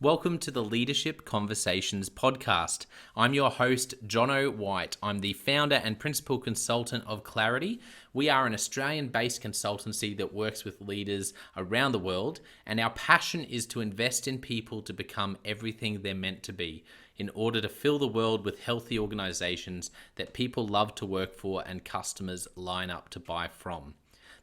Welcome to the Leadership Conversations podcast. I'm your host, Jono White. I'm the founder and principal consultant of Clarity. We are an Australian-based consultancy that works with leaders around the world, and our passion is to invest in people to become everything they're meant to be in order to fill the world with healthy organizations that people love to work for and customers line up to buy from.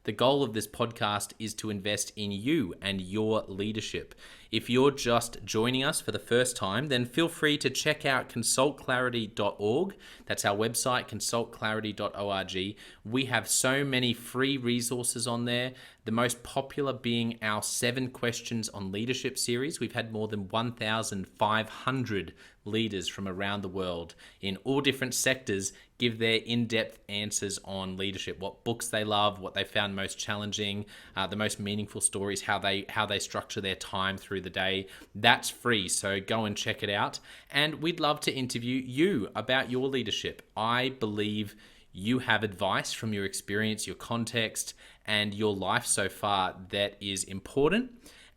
The goal of this podcast is to invest in you and your leadership. If you're just joining us for the first time, then feel free to check out consultclarity.org. That's our website, consultclarity.org. We have so many free resources on there, the most popular being our 7 Questions on Leadership series. We've had more than 1,500 leaders from around the world in all different sectors give their in-depth answers on leadership, what books they love, what they found most challenging, the most meaningful stories, how they structure their time through the day. That's free, so go and check it out. And we'd love to interview you about your leadership. I believe you have advice from your experience, your context, and your life so far that is important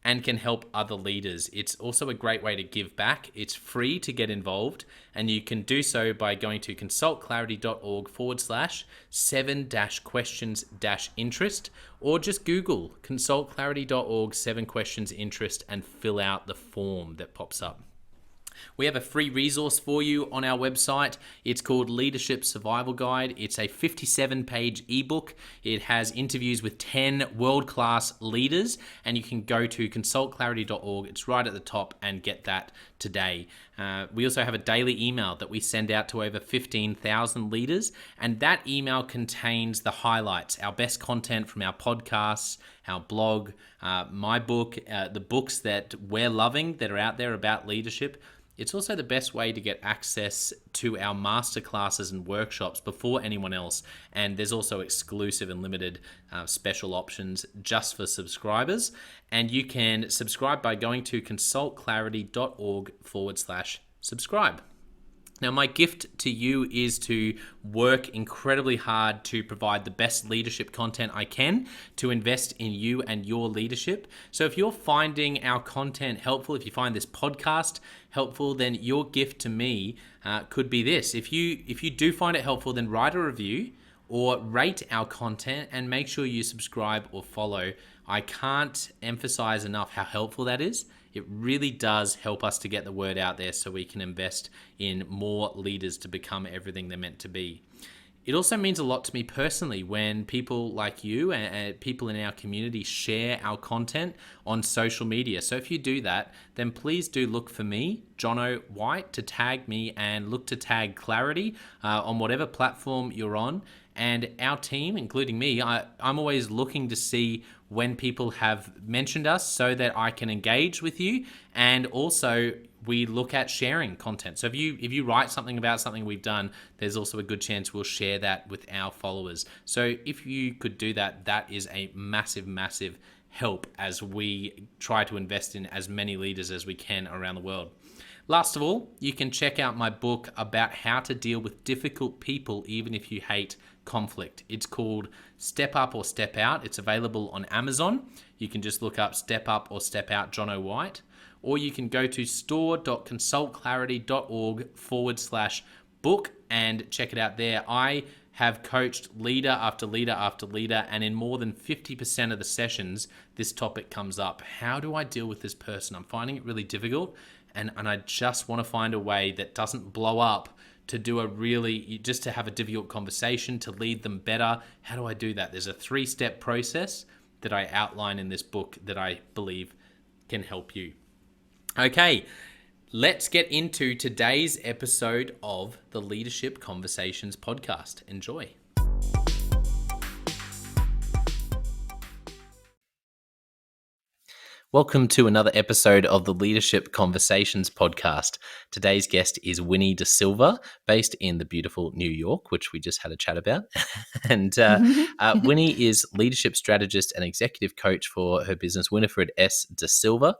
and can help other leaders. It's also a great way to give back. It's free to get involved, and you can do so by going to consultclarity.org/7-questions-interest, or just Google consultclarity.org 7 questions interest and fill out the form that pops up. We have a free resource for you on our website. It's called Leadership Survival Guide. It's a 57-page ebook. It has interviews with 10 world-class leaders, and you can go to consultclarity.org. It's right at the top, and get that today. We also have a daily email that we send out to over 15,000 leaders, and that email contains the highlights, our best content from our podcasts, our blog, my book, the books that we're loving that are out there about leadership. It's also the best way to get access to our masterclasses and workshops before anyone else. And there's also exclusive and limited special options just for subscribers. And you can subscribe by going to consultclarity.org/subscribe. Now, my gift to you is to work incredibly hard to provide the best leadership content I can to invest in you and your leadership. So if you're finding our content helpful, if you find this podcast helpful, then your gift to me could be this. If you do find it helpful, then write a review or rate our content and make sure you subscribe or follow. I can't emphasize enough how helpful that is. It really does help us to get the word out there so we can invest in more leaders to become everything they're meant to be. It also means a lot to me personally when people like you and people in our community share our content on social media. So if you do that, then please do look for me, Jono White, to tag me, and look to tag Clarity on whatever platform you're on. And our team, including me, I'm always looking to see when people have mentioned us so that I can engage with you. And also we look at sharing content. So if you write something about something we've done, there's also a good chance we'll share that with our followers. So if you could do that, that is a massive, massive help as we try to invest in as many leaders as we can around the world. Last of all, you can check out my book about how to deal with difficult people even if you hate conflict. It's called Step Up or Step Out. It's available on Amazon. You can just look up Step Up or Step Out Jono White, or you can go to store.consultclarity.org/book and check it out there. I have coached leader after leader after leader, and in more than 50% of the sessions, this topic comes up. How do I deal with this person? I'm finding it really difficult, and I just want to find a way that doesn't blow up to just to have a difficult conversation, to lead them better. How do I do that? There's a 3-step process that I outline in this book that I believe can help you. Okay, let's get into today's episode of the Leadership Conversations podcast. Enjoy. Welcome to another episode of the Leadership Conversations podcast. Today's guest is Winnie da Silva, based in the beautiful New York, which we just had a chat about. And Winnie is leadership strategist and executive coach for her business, Winnifred S da Silva.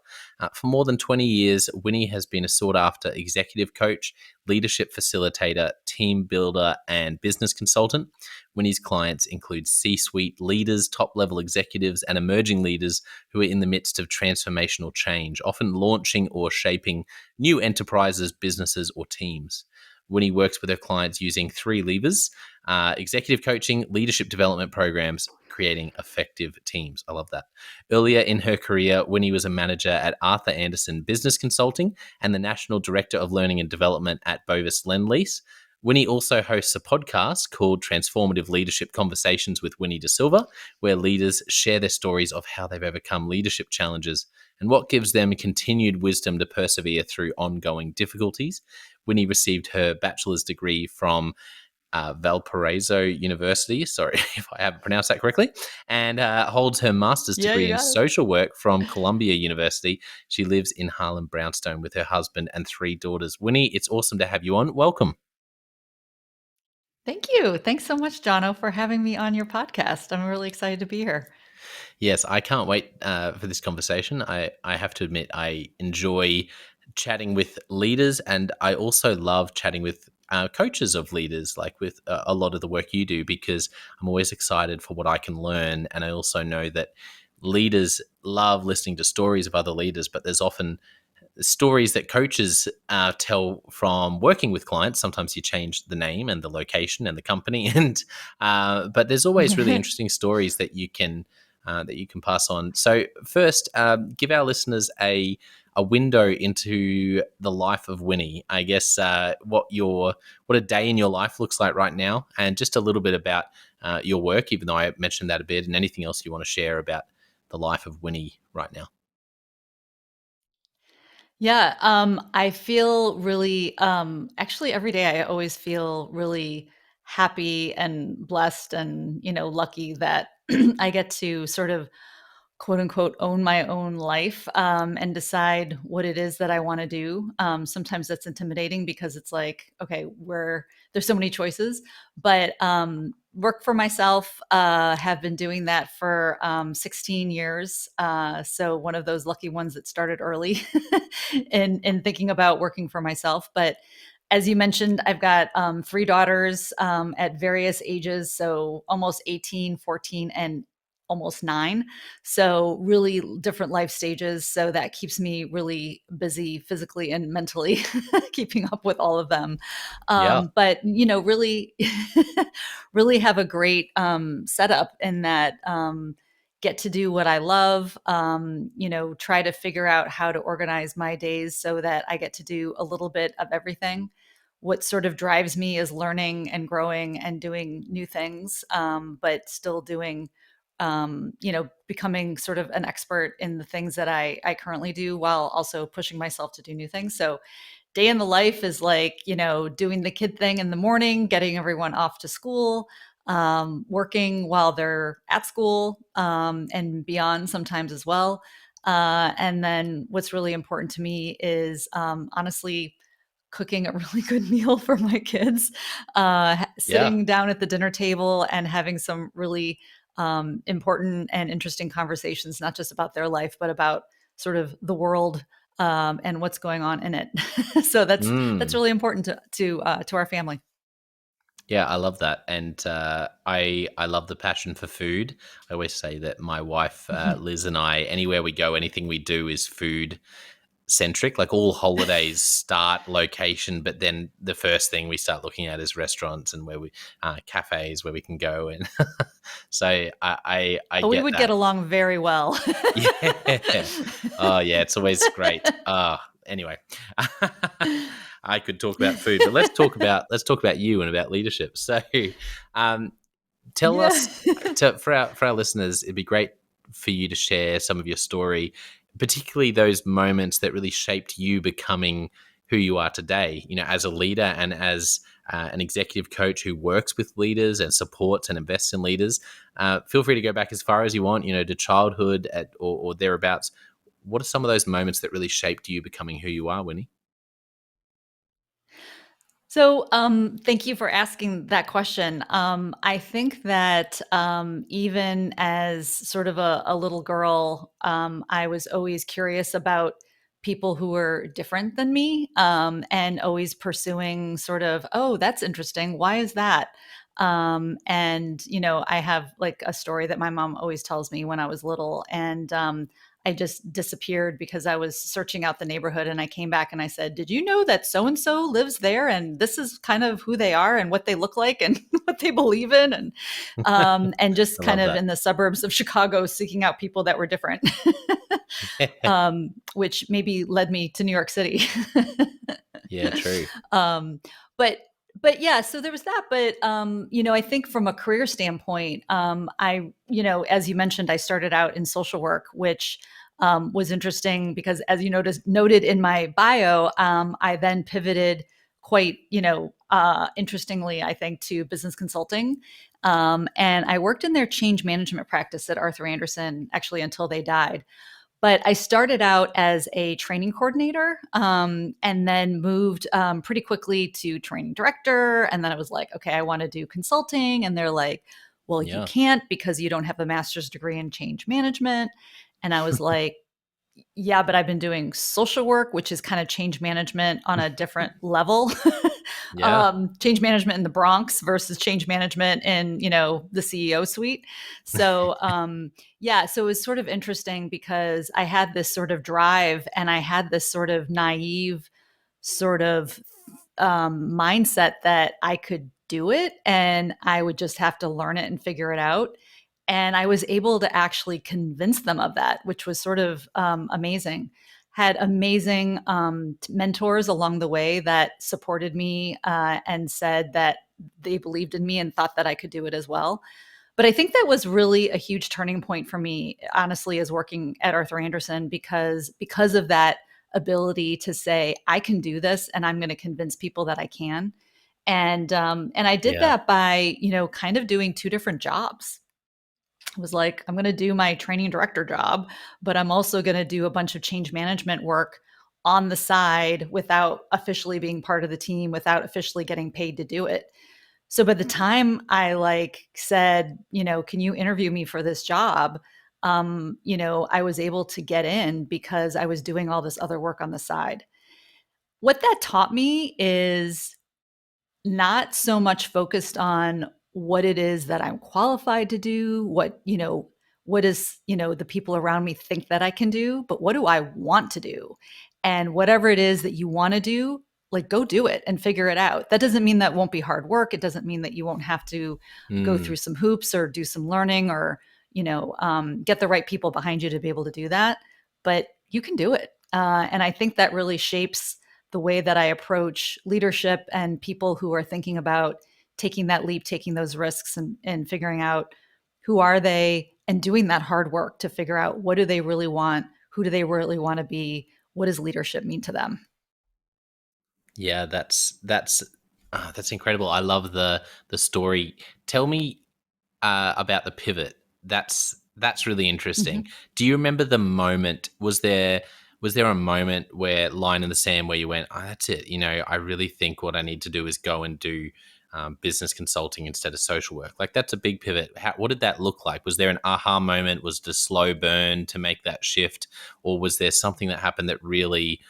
For more than 20 years, Winnie has been a sought-after executive coach, leadership facilitator, team builder, and business consultant. Winnie's clients include C-suite leaders, top-level executives, and emerging leaders who are in the midst of transformational change, often launching or shaping new enterprises, businesses, or teams. Winnie works with her clients using three levers: executive coaching, leadership development programs, creating effective teams. I love that. Earlier in her career, Winnie was a manager at Arthur Andersen Business Consulting and the National Director of Learning and Development at Bovis Lease. Winnie also hosts a podcast called Transformative Leadership Conversations with Winnie da Silva, where leaders share their stories of how they've overcome leadership challenges and what gives them continued wisdom to persevere through ongoing difficulties. Winnie received her bachelor's degree from Valparaiso University, sorry if I haven't pronounced that correctly, and holds her master's Yeah, degree you in got it. social work from Columbia University. She lives in Harlem Brownstone with her husband and three daughters. Winnie, it's awesome to have you on. Welcome. Thank you. Thanks so much, Jono, for having me on your podcast. I'm really excited to be here. Yes, I can't wait for this conversation. I have to admit, I enjoy chatting with leaders, and I also love chatting with coaches of leaders, like with a lot of the work you do, because I'm always excited for what I can learn. And I also know that leaders love listening to stories of other leaders, but there's often stories that coaches tell from working with clients. Sometimes you change the name and the location and the company, and but there's always really interesting stories that you can pass on. So first, give our listeners a window into the life of Winnie. I guess what a day in your life looks like right now, and just a little bit about your work, even though I mentioned that a bit, and anything else you want to share about the life of Winnie right now. Yeah, I feel really, actually every day I always feel really happy and blessed and, lucky that I get to sort of quote unquote own my own life, and decide what it is that I want to do. Sometimes that's intimidating because it's like, okay, there's so many choices, but work for myself, have been doing that for 16 years. So one of those lucky ones that started early in thinking about working for myself. But as you mentioned, I've got three daughters at various ages, so almost 18, 14, and almost 9. So really different life stages. So that keeps me really busy physically and mentally, keeping up with all of them. Yeah. But really, really have a great setup in that. Get to do what I love, try to figure out how to organize my days so that I get to do a little bit of everything. What sort of drives me is learning and growing and doing new things, but still doing, becoming sort of an expert in the things that I currently do while also pushing myself to do new things. So day in the life is like, doing the kid thing in the morning, getting everyone off to school, working while they're at school, and beyond sometimes as well. And then what's really important to me is, honestly, cooking a really good meal for my kids, Yeah. sitting down at the dinner table and having some really important and interesting conversations, not just about their life, but about sort of the world, and what's going on in it. So that's Mm. really important to our family. Yeah, I love that, and I love the passion for food. I always say that my wife Liz and I, anywhere we go, anything we do is food centric. Like all holidays start location, but then the first thing we start looking at is restaurants and where we cafes where we can go, and so I Oh, we get would get that. along very well. Yeah. Oh, yeah. It's always great. Anyway, I could talk about food, but let's talk about you and about leadership. So, um, tell Yeah. us for our listeners, it'd be great for you to share some of your story, particularly those moments that really shaped you becoming who you are today. You know, as a leader and as an executive coach who works with leaders and supports and invests in leaders. Feel free to go back as far as you want. You know, to childhood or thereabouts. What are some of those moments that really shaped you becoming who you are, Winnie? So, thank you for asking that question. I think that, even as sort of a little girl, I was always curious about people who were different than me, and always pursuing sort of, oh, that's interesting. Why is that? And, I have like a story that my mom always tells me when I was little. And I just disappeared because I was searching out the neighborhood, and I came back and I said, did you know that so and so lives there? And this is kind of who they are and what they look like and what they believe in. And just I kind love of that. in the suburbs of Chicago, seeking out people that were different, which maybe led me to New York City. Yeah, true. um, but but yeah, so there was that. But I think from a career standpoint, as you mentioned, I started out in social work, which was interesting because, as you noted in my bio, I then pivoted quite, interestingly, I think, to business consulting. And I worked in their change management practice at Arthur Andersen, actually, until they died. But I started out as a training coordinator, and then moved pretty quickly to training director. And then I was like, okay, I want to do consulting. And they're like, well, you Yeah. can't because you don't have a master's degree in change management. And I was like, yeah, but I've been doing social work, which is kind of change management on a different level. Yeah. Change management in the Bronx versus change management in, the CEO suite. So, yeah, so it was sort of interesting because I had this sort of drive, and I had this sort of naive sort of mindset that I could do it and I would just have to learn it and figure it out. And I was able to actually convince them of that, which was sort of amazing. Had amazing mentors along the way that supported me, and said that they believed in me and thought that I could do it as well. But I think that was really a huge turning point for me, honestly, as working at Arthur Andersen, because of that ability to say, I can do this and I'm going to convince people that I can. And I did Yeah. that by, kind of doing two different jobs. I was like, I'm going to do my training director job, but I'm also going to do a bunch of change management work on the side without officially being part of the team, without officially getting paid to do it. So by the time I said, can you interview me for this job? I was able to get in because I was doing all this other work on the side. What that taught me is not so much focused on what it is that I'm qualified to do, what is, the people around me think that I can do, but what do I want to do? And whatever it is that you want to do, like, go do it and figure it out. That doesn't mean that won't be hard work. It doesn't mean that you won't have to go Mm. through some hoops or do some learning or, get the right people behind you to be able to do that. But you can do it. And I think that really shapes the way that I approach leadership and people who are thinking about taking that leap, taking those risks, and figuring out who are they and doing that hard work to figure out what do they really want, who do they really want to be, what does leadership mean to them. Yeah, that's incredible. I love the story. Tell me about the pivot. That's really interesting. Mhm. Do you remember the moment? Was there a moment where line in the sand where you went, oh, that's it. I really think what I need to do is go and do business consulting instead of social work. Like that's a big pivot. What did that look like? Was there an aha moment? Was it a slow burn to make that shift, or was there something that happened that really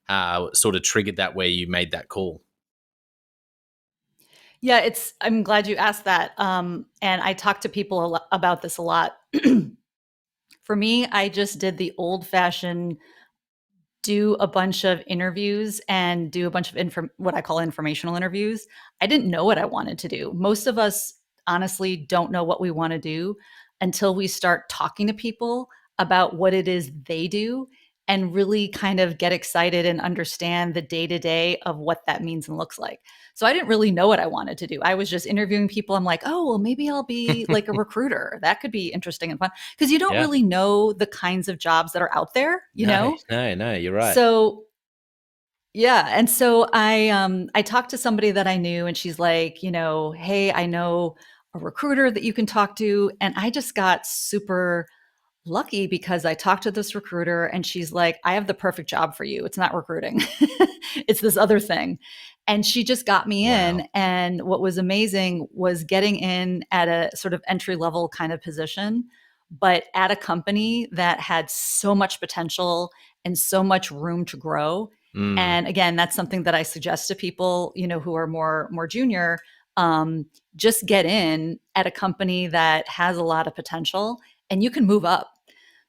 sort of triggered that where you made that call? Yeah, I'm glad you asked that. And I talk to people about this a lot. For me, I just did the old fashioned do a bunch of interviews and do a bunch of what I call informational interviews. I didn't know what I wanted to do. Most of us honestly don't know what we want to do until we start talking to people about what it is they do and really kind of get excited and understand the day to day of what that means and looks like. So I didn't really know what I wanted to do. I was just interviewing people. I'm like, oh, well, maybe I'll be like a recruiter. That could be interesting and fun because you don't Yeah. really know the kinds of jobs that are out there, No, no, no, you're right. so yeah, and so I talked to somebody that I knew and she's like, "Hey, I know a recruiter that you can talk to." And I just got super lucky because I talked to this recruiter and she's like, "I have the perfect job for you. It's not recruiting. It's this other thing." And she just got me Wow. in, and what was amazing was getting in at a sort of entry level kind of position, but at a company that had so much potential and so much room to grow. Mm. And again, that's something that I suggest to people, who are more junior. Just get in at a company that has a lot of potential and you can move up.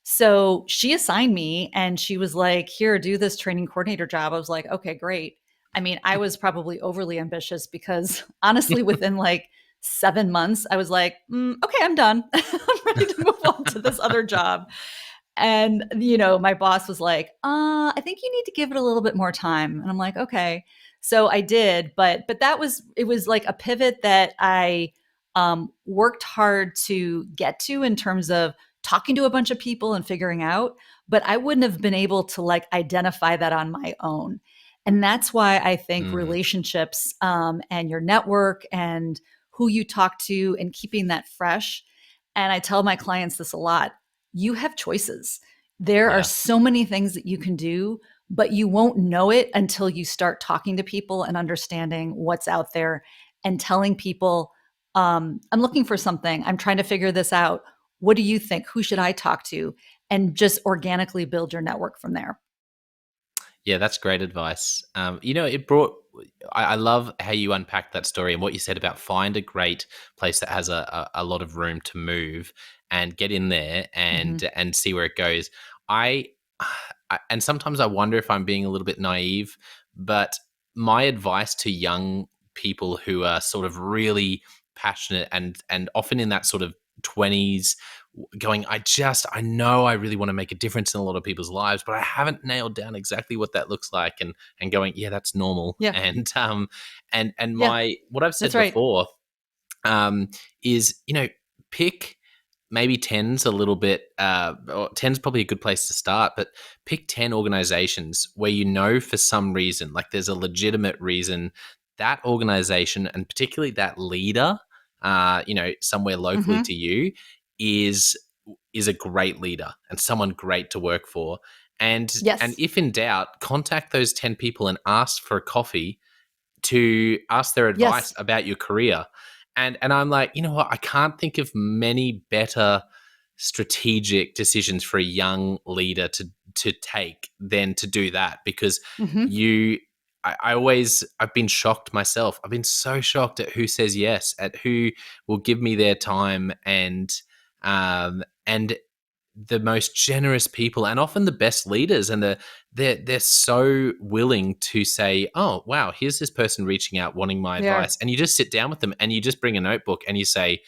So she assigned me and she was like, here, do this training coordinator job. I was like, okay, great. I mean, I was probably overly ambitious because honestly, within like 7 months, I was like, okay, I'm done. I'm ready to move on to this other job. And, my boss was like, I think you need to give it a little bit more time. And I'm like, okay. So I did, but it was like a pivot that I worked hard to get to in terms of talking to a bunch of people and figuring out, but I wouldn't have been able to like identify that on my own. And that's why I think Mm. relationships and your network and who you talk to and keeping that fresh. And I tell my clients this a lot. You have choices. There are Yeah. so many things that you can do, but you won't know it until you start talking to people and understanding what's out there and telling people, I'm looking for something. I'm trying to figure this out. What do you think? Who should I talk to? And just organically build your network from there. Yeah, that's great advice. It brought. I love how you unpacked that story and what you said about find a great place that has a lot of room to move and get in there Mm-hmm. and see where it goes. I, and sometimes I wonder if I'm being a little bit naive, but my advice to young people who are sort of really passionate and often in that sort of 20s going, I know I really want to make a difference in a lot of people's lives, but I haven't nailed down exactly what that looks like, and going, yeah, that's normal. Yeah. And Yeah. my what I've That's said right. before is, pick maybe 10's a little bit, or 10's probably a good place to start, but pick 10 organizations where for some reason, like there's a legitimate reason that organization and particularly that leader, somewhere locally Mm-hmm. to you is a great leader and someone great to work for. And Yes. if in doubt, contact those 10 people and ask for a coffee to ask their advice Yes. about your career. And I'm like, you know what? I can't think of many better strategic decisions for a young leader to take than to do that, because Mm-hmm. you I've been shocked myself. I've been so shocked at who says yes, at who will give me their time, and the most generous people and often the best leaders, and they're so willing to say, oh wow, here's this person reaching out wanting my They are. advice, and you just sit down with them and you just bring a notebook and you say,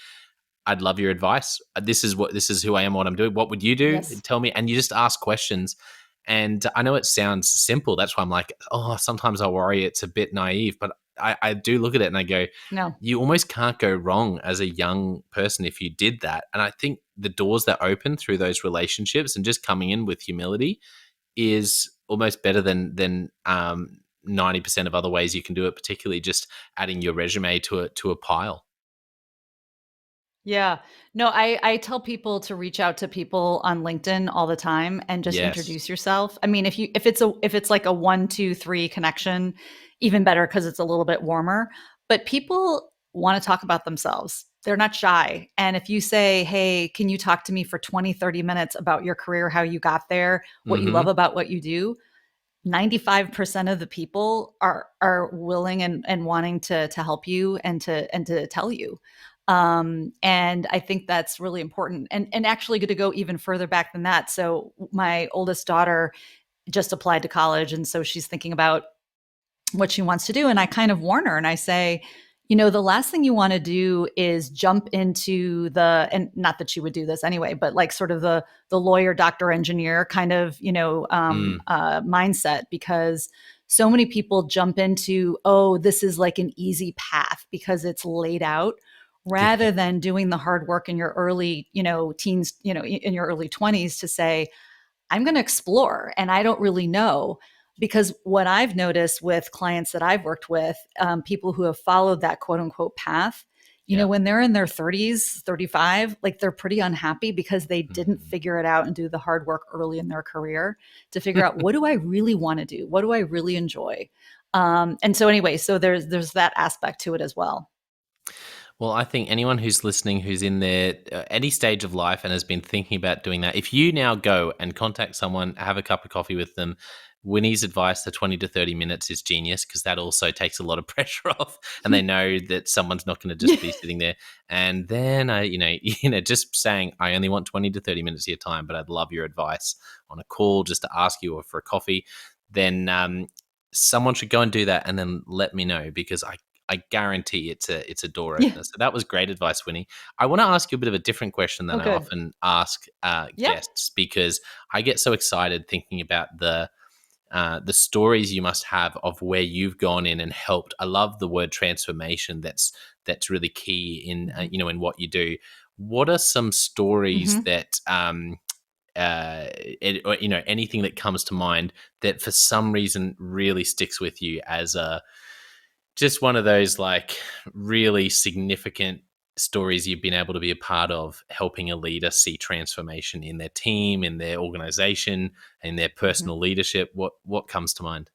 I'd love your advice. This is who I am, what I'm doing. What would you do? Yes. Tell me. And you just ask questions. And I know it sounds simple. That's why I'm like, oh, sometimes I worry it's a bit naive, but I do look at it and I go, No. you almost can't go wrong as a young person if you did that. And I think the doors that open through those relationships and just coming in with humility is almost better than 90% of other ways you can do it, particularly just adding your resume to a pile. Yeah. No, I tell people to reach out to people on LinkedIn all the time and just Yes. introduce yourself. I mean, if it's like a 1, 2, 3 connection, even better because it's a little bit warmer. But people want to talk about themselves. They're not shy. And if you say, hey, can you talk to me for 20, 30 minutes about your career, how you got there, what you love Hmm. about what you do, 95% of the people are willing and wanting to help you and to tell you. And I think that's really important. And actually good to go even further back than that. So my oldest daughter just applied to college, and so she's thinking about what she wants to do. And I kind of warn her and I say, the last thing you want to do is jump into and not that she would do this anyway, but like sort of the lawyer, doctor, engineer kind of, Mm. mindset, because so many people jump into, oh, this is like an easy path because it's laid out, Yeah. rather than doing the hard work in your early, teens, in your early 20s to say, I'm going to explore and I don't really know. Because what I've noticed with clients that I've worked with, people who have followed that quote unquote path, Yeah. when they're in their 30s, 35, like they're pretty unhappy because they didn't Mhm. figure it out and do the hard work early in their career to figure out, what do I really want to do? What do I really enjoy? And so anyway, so there's that aspect to it as well. Well, I think anyone who's listening who's in their any stage of life and has been thinking about doing that, if you now go and contact someone, have a cup of coffee with them, Winnie's advice, the 20 to 30 minutes is genius because that also takes a lot of pressure off and they know that someone's not going to just be sitting there. And then just saying, I only want 20 to 30 minutes of your time, but I'd love your advice on a call just to ask you or for a coffee, then someone should go and do that and then let me know because I guarantee it's a door Yeah. opener. So that was great advice, Winnie. I want to ask you a bit of a different question Oh, than I good. often ask Yeah. guests because I get so excited thinking about the stories you must have of where you've gone in and helped. I love the word transformation. That's really key in Mhm. in what you do. What are some stories Mhm. that or anything that comes to mind that for some reason really sticks with you as a just one of those like really significant stories you've been able to be a part of helping a leader see transformation in their team, in their organization, in their Mhm. personal leadership? What comes to mind?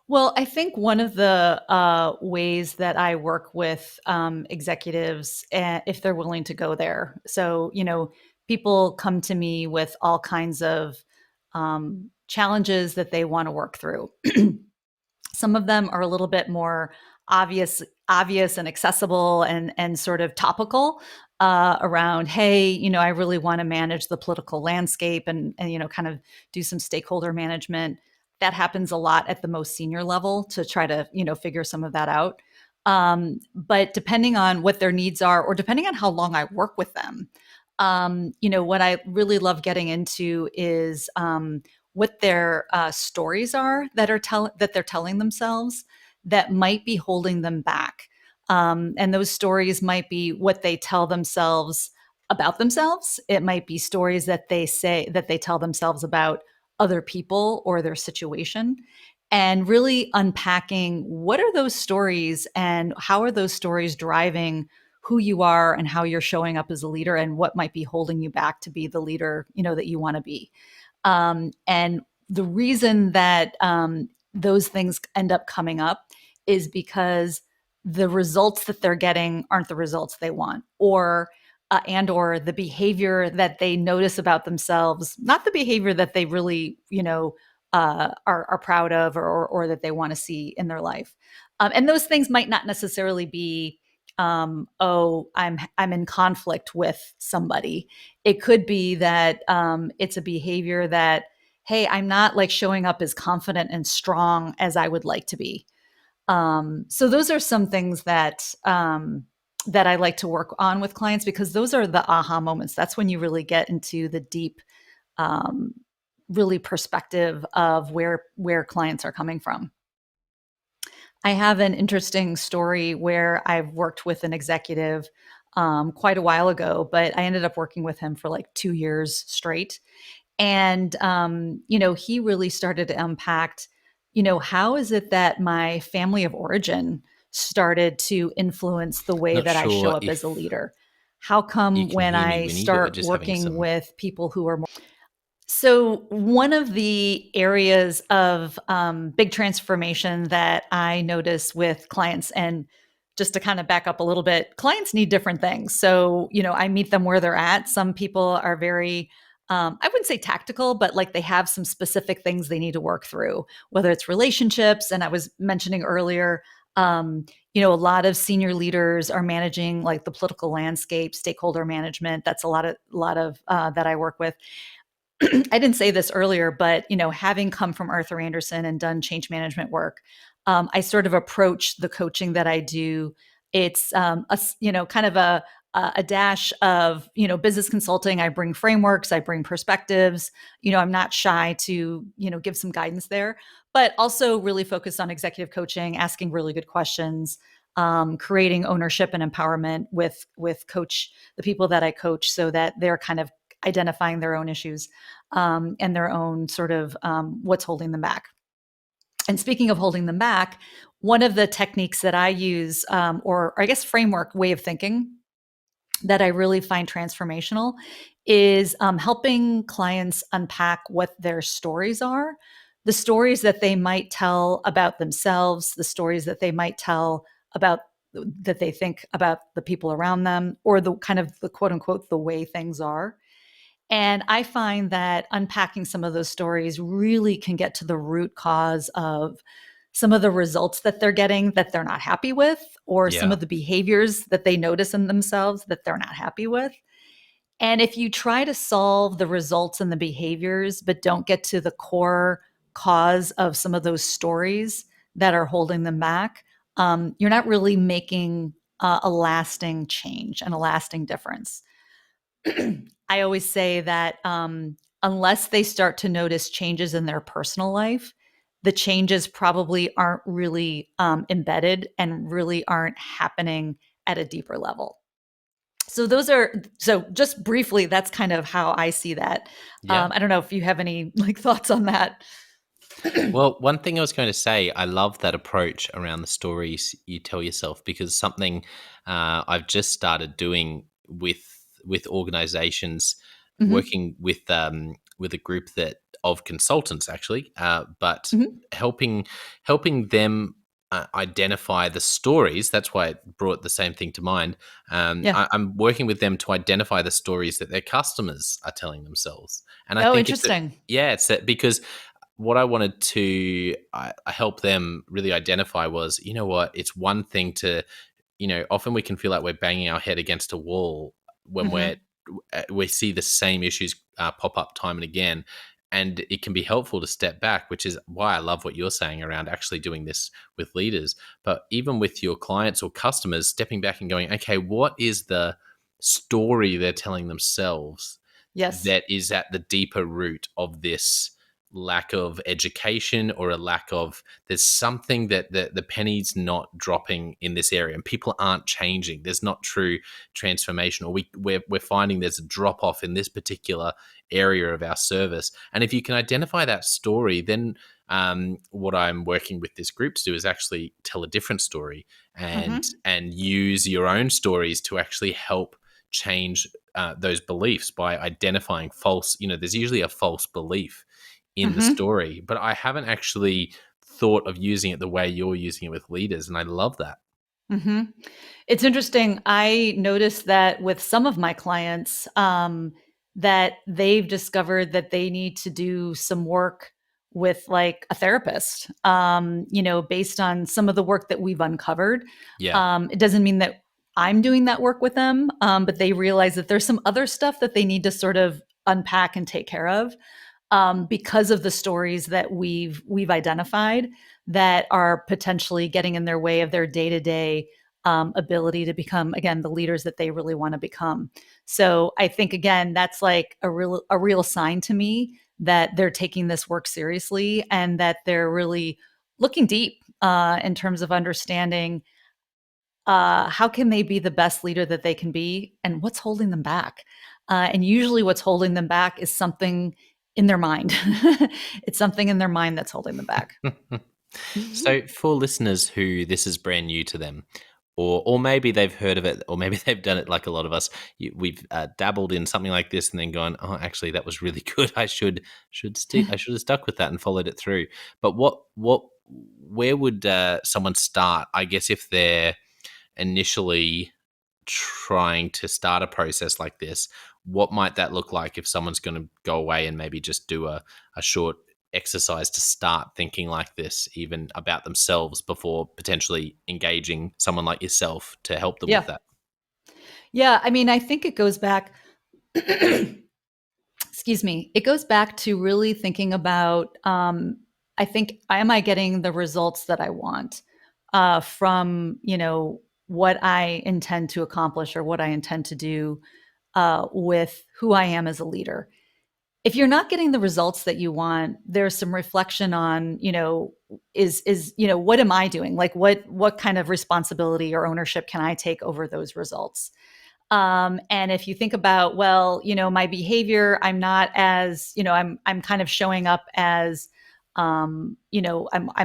Well, I think one of the ways that I work with executives, if they're willing to go there. So, people come to me with all kinds of challenges that they want to work through. Some of them are a little bit more obvious obvious and accessible and sort of topical around, hey, I really want to manage the political landscape and kind of do some stakeholder management. That happens a lot at the most senior level to try to figure some of that out. But depending on what their needs are, or depending on how long I work with them, what I really love getting into is what their stories are that they're telling themselves that might be holding them back. And those stories might be what they tell themselves about themselves. It might be stories that they tell themselves about other people or their situation. And really unpacking what are those stories and how are those stories driving who you are and how you're showing up as a leader and what might be holding you back to be the leader that you want to be. And the reason that those things end up coming up is because the results that they're getting aren't the results they want, or the behavior that they notice about themselves, not the behavior that they really, are proud of or that they want to see in their life. And those things might not necessarily be, oh, I'm in conflict with somebody. It could be that it's a behavior that, hey, I'm not like showing up as confident and strong as I would like to be. So those are some things that I like to work on with clients, because those are the aha moments. That's when you really get into the deep, um, really perspective of where clients are coming from. I have an interesting story where I've worked with an executive quite a while ago, but I ended up working with him for like 2 years straight. And, he really started to impact, how is it that my family of origin started to influence the way Not that I show sure up as a if leader? How you come can when hear me, I Winnie, but we're start just having working some. with people who are more, so one of the areas of big transformation that I notice with clients, and just to kind of back up a little bit, clients need different things. So, I meet them where they're at. Some people are very, I wouldn't say tactical, but like they have some specific things they need to work through, whether it's relationships. And I was mentioning earlier, a lot of senior leaders are managing like the political landscape, stakeholder management. That's a lot of that I work with. I didn't say this earlier, but having come from Arthur Anderson and done change management work, I sort of approach the coaching that I do. It's kind of a dash of business consulting. I bring frameworks, I bring perspectives. I'm not shy to give some guidance there, but also really focused on executive coaching, asking really good questions, creating ownership and empowerment with coach the people that I coach, so that they're kind of identifying their own issues and their own sort of what's holding them back. And speaking of holding them back, one of the techniques that I use, or I guess framework way of thinking that I really find transformational, is helping clients unpack what their stories are, the stories that they might tell about themselves, the stories that they might tell about that they think about the people around them, or the kind of the quote unquote the way things are. And I find that unpacking some of those stories really can get to the root cause of some of the results that they're getting that they're not happy with, or some Yeah. of the behaviors that they notice in themselves that they're not happy with. And if you try to solve the results and the behaviors, but don't get to the core cause of some of those stories that are holding them back, you're not really making a lasting change and a lasting difference. I always say that unless they start to notice changes in their personal life, the changes probably aren't really embedded and really aren't happening at a deeper level. So just briefly, that's kind of how I see that. Yeah. I don't know if you have any like thoughts on that. Well, one thing I was going to say, I love that approach around the stories you tell yourself, because something I've just started doing with organizations, Hmm. working with a group that of consultants actually, but Hmm. helping them identify the stories. That's why it brought the same thing to mind. Yeah. I'm working with them to identify the stories that their customers are telling themselves, and I Oh, think it's interesting. it's that because what I wanted to I help them really identify was, you know what, it's one thing to, often we can feel like we're banging our head against a wall when Hmm. we see the same issues pop up time and again. And it can be helpful to step back, which is why I love what you're saying around actually doing this with leaders. But even with your clients or customers, stepping back and going, okay, what is the story they're telling themselves Yes. that is at the deeper root of this lack of education, or a lack of, there's something that the penny's not dropping in this area and people aren't changing, there's not true transformation, or we're finding there's a drop off in this particular area of our service. And if you can identify that story, then what I'm working with this group to do is actually tell a different story, Hmm. and use your own stories to actually help change those beliefs by identifying false, there's usually a false belief in the Hmm. story, but I haven't actually thought of using it the way you're using it with leaders. And I love that. Hmm. It's interesting. I noticed that with some of my clients, that they've discovered that they need to do some work with like a therapist, based on some of the work that we've uncovered. Yeah. It doesn't mean that I'm doing that work with them, but they realize that there's some other stuff that they need to sort of unpack and take care of, because of the stories that we've identified that are potentially getting in their way of their day to day ability to become, again, the leaders that they really want to become. So I think, again, that's like a real sign to me that they're taking this work seriously, and that they're really looking deep in terms of understanding how can they be the best leader that they can be, and what's holding them back. And usually what's holding them back is something in their mind. It's something in their mind that's holding them back. Mhm. So for listeners who this is brand new to them, or maybe they've heard of it, or maybe they've done it like a lot of us, we've dabbled in something like this and then gone, oh, actually that was really good. I should have stuck with that and followed it through. But where would someone start? I guess if they're initially trying to start a process like this, what might that look like if someone's going to go away and maybe just do a short exercise to start thinking like this, even about themselves, before potentially engaging someone like yourself to help them with Yeah. that? Yeah. I mean, I think it goes back, excuse me, it goes back to really thinking about, I think, am I getting the results that I want from, what I intend to accomplish or what I intend to do with who I am as a leader? If you're not getting the results that you want, there's some reflection on, what am I doing? Like what kind of responsibility or ownership can I take over those results? And if you think about, well, my behavior, I'm not as, I'm kind of showing up as, I'm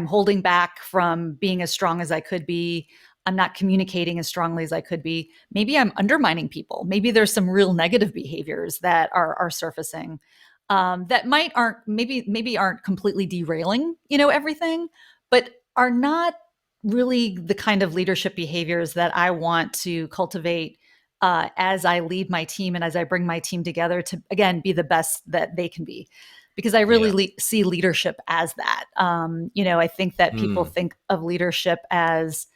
holding back from being as strong as I could be. I'm not communicating as strongly as I could be. Maybe I'm undermining people. Maybe there's some real negative behaviors that are surfacing, that might aren't maybe aren't completely derailing, everything, but are not. really the kind of leadership behaviors that I want to cultivate as I lead my team and as I bring my team together to, again, be the best that they can be. Because I really Yeah. see leadership as that. I think that people Mm. think of leadership as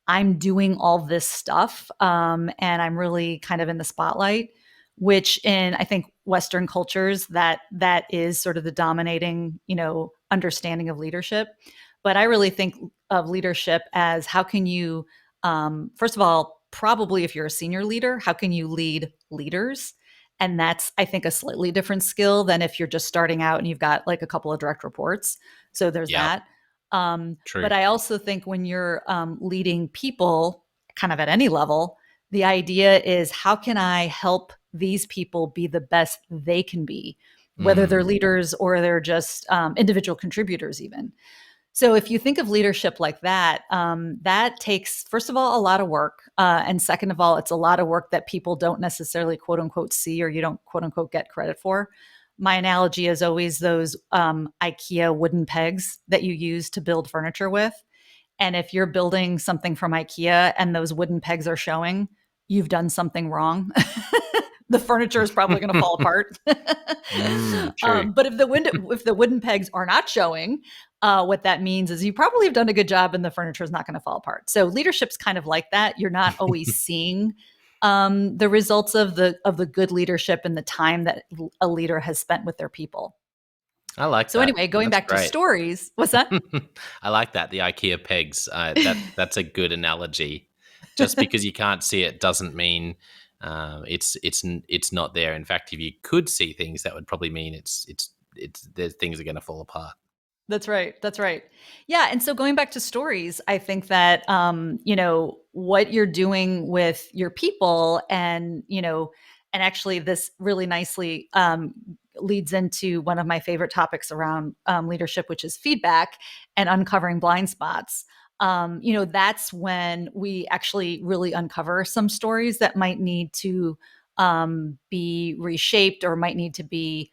I'm doing all this stuff, and I'm really kind of in the spotlight, which in I think Western cultures that is sort of the dominating, understanding of leadership. But I really think of leadership as how can you, first of all, probably if you're a senior leader, how can you lead leaders? And that's, I think, a slightly different skill than if you're just starting out and you've got like a couple of direct reports. So there's Yeah. that. True. But I also think when you're leading people kind of at any level, the idea is how can I help these people be the best they can be, whether Mm. they're leaders or they're just individual contributors, even. So if you think of leadership like that, that takes, first of all, a lot of work. And second of all, it's a lot of work that people don't necessarily quote unquote see or you don't quote unquote get credit for. My analogy is always those IKEA wooden pegs that you use to build furniture with. And if you're building something from IKEA and those wooden pegs are showing, you've done something wrong. The furniture is probably going to fall apart. True. But if the wooden pegs are not showing, what that means is you probably have done a good job, and the furniture is not going to fall apart. So leadership's kind of like that. You're not always seeing the results of the good leadership and the time that a leader has spent with their people. I like So that. anyway, going That's back to great. stories, what's that? I like that, the IKEA pegs. That's a good analogy. Just because you can't see it doesn't mean it's not there. In fact, if you could see things, that would probably mean it's there's things are going to fall apart. That's right. That's right. Yeah. And so going back to stories, I think that, what you're doing with your people and actually this really nicely leads into one of my favorite topics around leadership, which is feedback and uncovering blind spots. That's when we actually really uncover some stories that might need to be reshaped or might need to be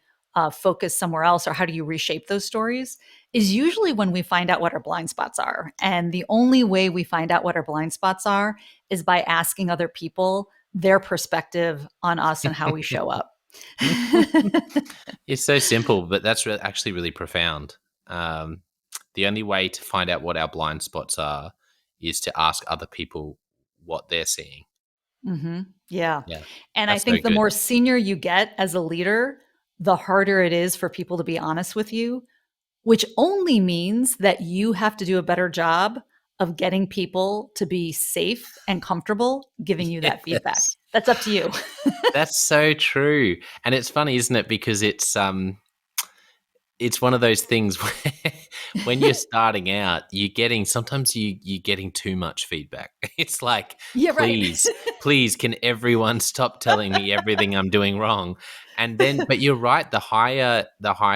focused somewhere else, or how do you reshape those stories? Is usually when we find out what our blind spots are. And the only way we find out what our blind spots are is by asking other people their perspective on us and how we show up. It's so simple, but that's actually really profound. Um, the only way to find out what our blind spots are is to ask other people what they're seeing. Yeah. Yeah, And I that's so think the good. more senior you get as a leader, the harder it is for people to be honest with you, which only means that you have to do a better job of getting people to be safe and comfortable giving you that feedback. Yes. That's up to you. That's so true. And it's funny, isn't it? Because it's one of those things where when you're starting out, you're getting too much feedback. It's like, Yeah, right. please, can everyone stop telling me everything I'm doing wrong? And then, but you're right. The higher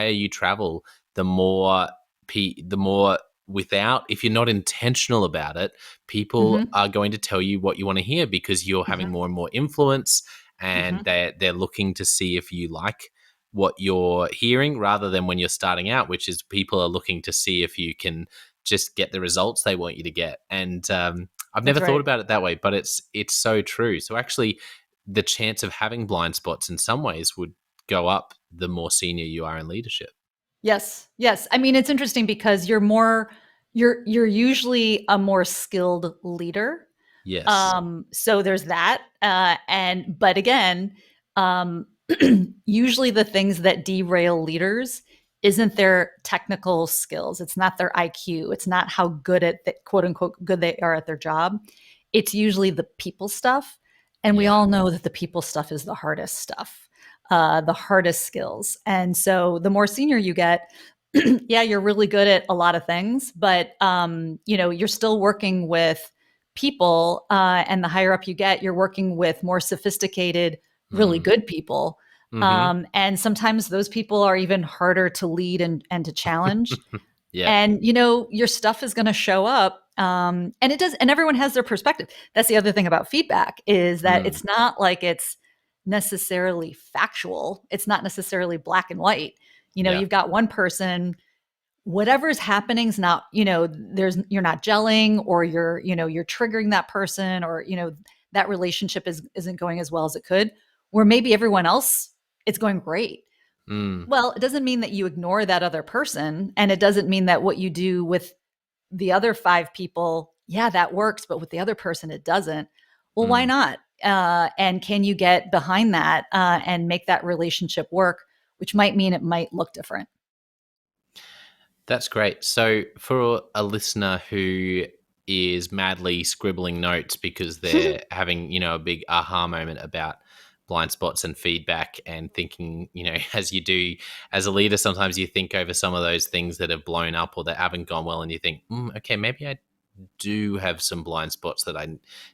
you travel, the more the more without, if you're not intentional about it, people Hmm. are going to tell you what you want to hear because you're having Hmm. more and more influence, and Hmm. they're looking to see if you like what you're hearing rather than when you're starting out, which is people are looking to see if you can just get the results they want you to get. And I've never That's thought right. about it that way, but it's so true. So actually, the chance of having blind spots in some ways would go up the more senior you are in leadership. Yes. Yes. I mean, it's interesting because you're usually a more skilled leader. Yes. So there's that. But again, um, usually the things that derail leaders isn't their technical skills. It's not their IQ. It's not how good at the, quote unquote good they are at their job. It's usually the people stuff. And we Yeah. all know that the people stuff is the hardest stuff, the hardest skills. And so the more senior you get, yeah, you're really good at a lot of things, but you're still working with people, and the higher up you get, you're working with more sophisticated, really Mm. good people. Hmm. And sometimes those people are even harder to lead and to challenge. Yep. And your stuff is going to show up. And it does, and everyone has their perspective. That's the other thing about feedback is that Mm. it's not like it's necessarily factual. It's not necessarily black and white. Yeah. You've got one person whatever's happening is not, you're not gelling, or you're triggering that person, or, that relationship isn't going as well as it could, where maybe everyone else, it's going great. Mm, Well, it doesn't mean that you ignore that other person. And it doesn't mean that what you do with the other five people, yeah, that works, but with the other person, it doesn't. Well, why mm. not? And can you get behind that and make that relationship work, which might mean it might look different? That's great. So, for a listener who is madly scribbling notes because they're having, a big aha moment about blind spots and feedback, and thinking, as you do as a leader, sometimes you think over some of those things that have blown up or that haven't gone well, and you think, okay, maybe I do have some blind spots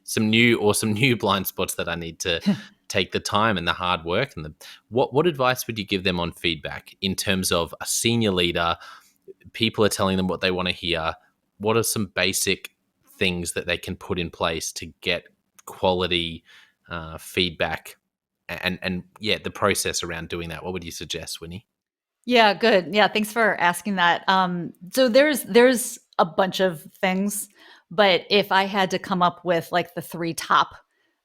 some new blind spots that I need to take the time and the hard work and what advice would you give them on feedback in terms of a senior leader? People are telling them what they want to hear. What are some basic things that they can put in place to get quality feedback, and yeah, the process around doing that? What would you suggest, Winnie? Yeah, good. Yeah, thanks for asking that. So there's a bunch of things, but if I had to come up with like the three top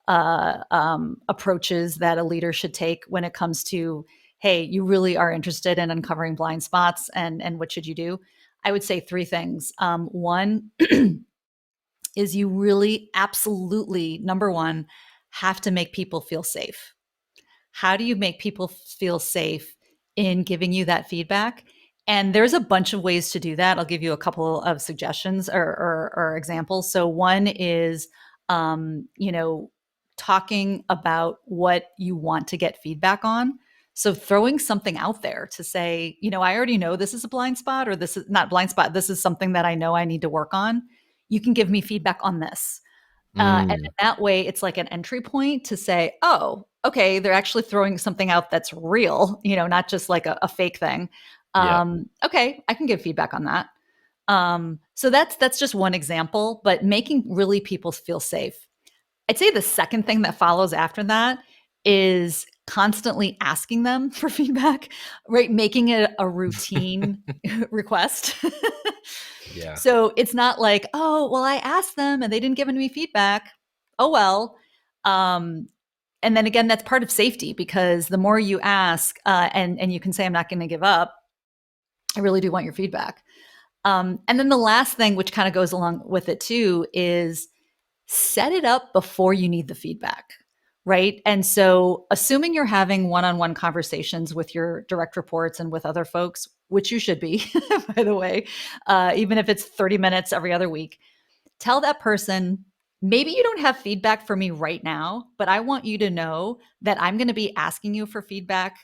approaches that a leader should take when it comes to, hey, you really are interested in uncovering blind spots, and what should you do? I would say three things. One is you really absolutely, number one, have to make people feel safe. How do you make people feel safe in giving you that feedback? And there's a bunch of ways to do that. I'll give you a couple of suggestions or examples. So one is, talking about what you want to get feedback on. So throwing something out there to say, I already know this is a blind spot, or this is not blind spot. This is something that I know I need to work on. You can give me feedback on this. And Mm, in that way, it's like an entry point to say, oh, okay, they're actually throwing something out that's real, not just like a fake thing. yeah. Okay, I can give feedback on that. So that's just one example, but making really people feel safe. I'd say the second thing that follows after that is constantly asking them for feedback, right? Making it a routine request. Yeah. So it's not like, oh, well, I asked them and they didn't give me feedback. Oh, well. Um, and then again, that's part of safety, because the more you ask, and you can say, I'm not going to give up, I really do want your feedback. And then the last thing, which kind of goes along with it too, is set it up before you need the feedback, right? And so, assuming you're having one on one conversations with your direct reports and with other folks, which you should be, by the way, even if it's 30 minutes every other week, tell that person, maybe you don't have feedback for me right now, but I want you to know that I'm going to be asking you for feedback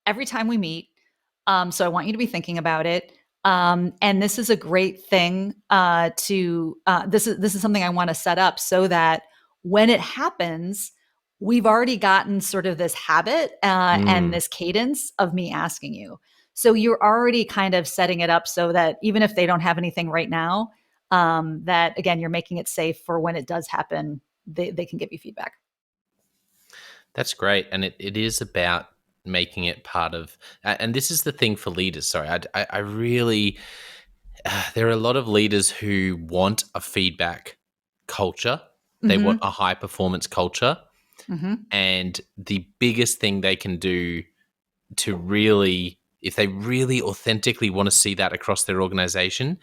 every time we meet. So I want you to be thinking about it. And this is a great thing this is something I want to set up so that when it happens, we've already gotten sort of this habit and Mm. this cadence of me asking you. So you're already kind of setting it up so that even if they don't have anything right now, that again, you're making it safe for when it does happen, they can give you feedback. That's great. And it is about making it part of, and this is the thing for leaders. Sorry, I really, there are a lot of leaders who want a feedback culture. They want Mm-hmm. a high performance culture. Mm-hmm. And the biggest thing they can do to really, if they really authentically want to see that across their organization,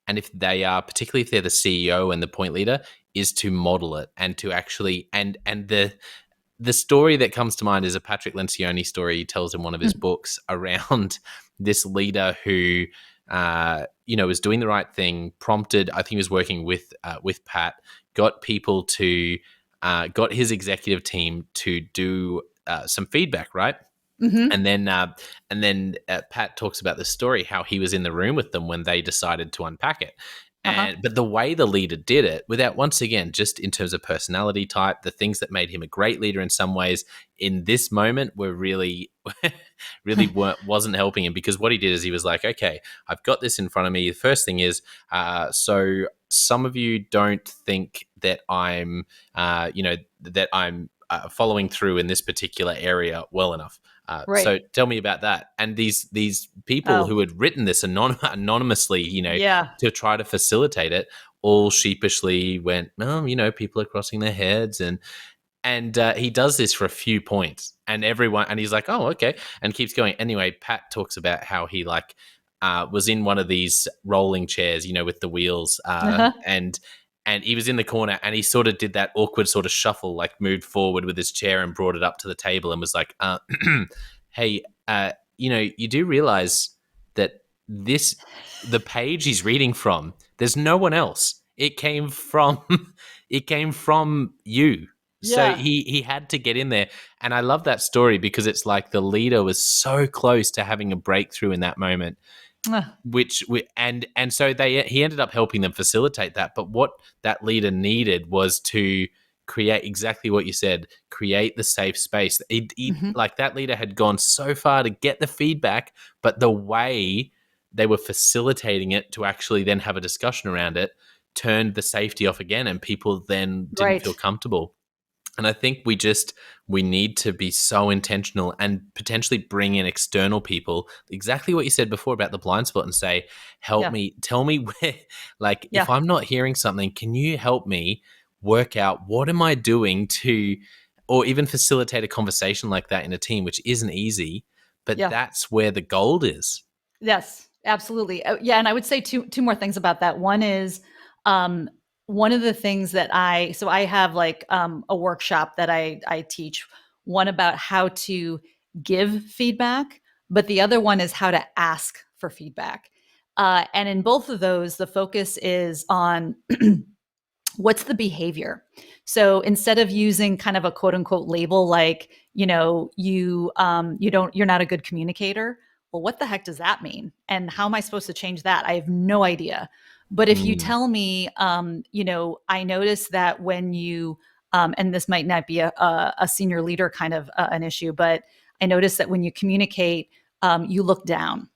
and if they are, particularly if they're the CEO and the point leader, is to model it and to actually, and the story that comes to mind is a Patrick Lencioni story he tells in one of his books around this leader who, was doing the right thing, prompted. I think he was working with Pat, got people to, got his executive team to do some feedback, right? Mm-hmm. And then Pat talks about the story how he was in the room with them when they decided to unpack it. Uh-huh. But the way the leader did it, without, once again, just in terms of personality type, the things that made him a great leader in some ways, in this moment were really, really wasn't helping him, because what he did is he was like, okay, I've got this in front of me. The first thing is, so some of you don't think that I'm, that I'm following through in this particular area well enough. So Right. tell me about that. And these people Oh, who had written this anonymously, yeah. to try to facilitate it, all sheepishly went, oh, people are crossing their heads, and he does this for a few points, and he's like, oh, okay, and keeps going. Anyway, Pat talks about how he was in one of these rolling chairs, with the wheels, Uh-huh. and he was in the corner, and he sort of did that awkward sort of shuffle, like moved forward with his chair and brought it up to the table and was like, hey, you do realize that the page he's reading from, there's no one else. It came from it came from you. So Yeah. he had to get in there. And I love that story because it's like the leader was so close to having a breakthrough in that moment, and so he ended up helping them facilitate that. But what that leader needed was to create exactly what you said, create the safe space. Mhm. Like that leader had gone so far to get the feedback, but the way they were facilitating it to actually then have a discussion around it turned the safety off again, and people then didn't feel Right. comfortable. And I think we need to be so intentional and potentially bring in external people. Exactly what you said before about the blind spot, and say, help Yeah. me, tell me where, like, if Yeah. I'm not hearing something, can you help me work out what am I doing to, or even facilitate a conversation like that in a team, which isn't easy, but Yeah. that's where the gold is. Yes, absolutely. Yeah, and I would say two more things about that. One is um one of the things that I have like a workshop that I teach, one about how to give feedback, but the other one is how to ask for feedback. And in both of those, the focus is on what's the behavior. So instead of using kind of a quote unquote label like, you're not a good communicator, well, what the heck does that mean, and how am I supposed to change that? I have no idea. But if you Mm, tell me, I notice that when you and this might not be a senior leader kind of an issue, but I notice that when you communicate, you look down,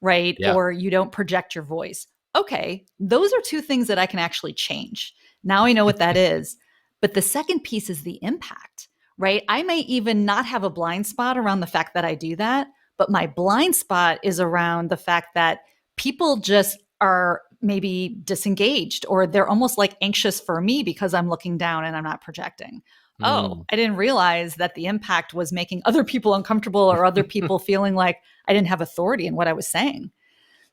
right? yeah. Or you don't project your voice. Okay, those are two things that I can actually change. Now I know what that is. But the second piece is the impact, right? I may even not have a blind spot around the fact that I do that, but my blind spot is around the fact that people just are maybe disengaged, or they're almost like anxious for me because I'm looking down and I'm not projecting. Oh, Mm. I didn't realize that the impact was making other people uncomfortable, or other people feeling like I didn't have authority in what I was saying.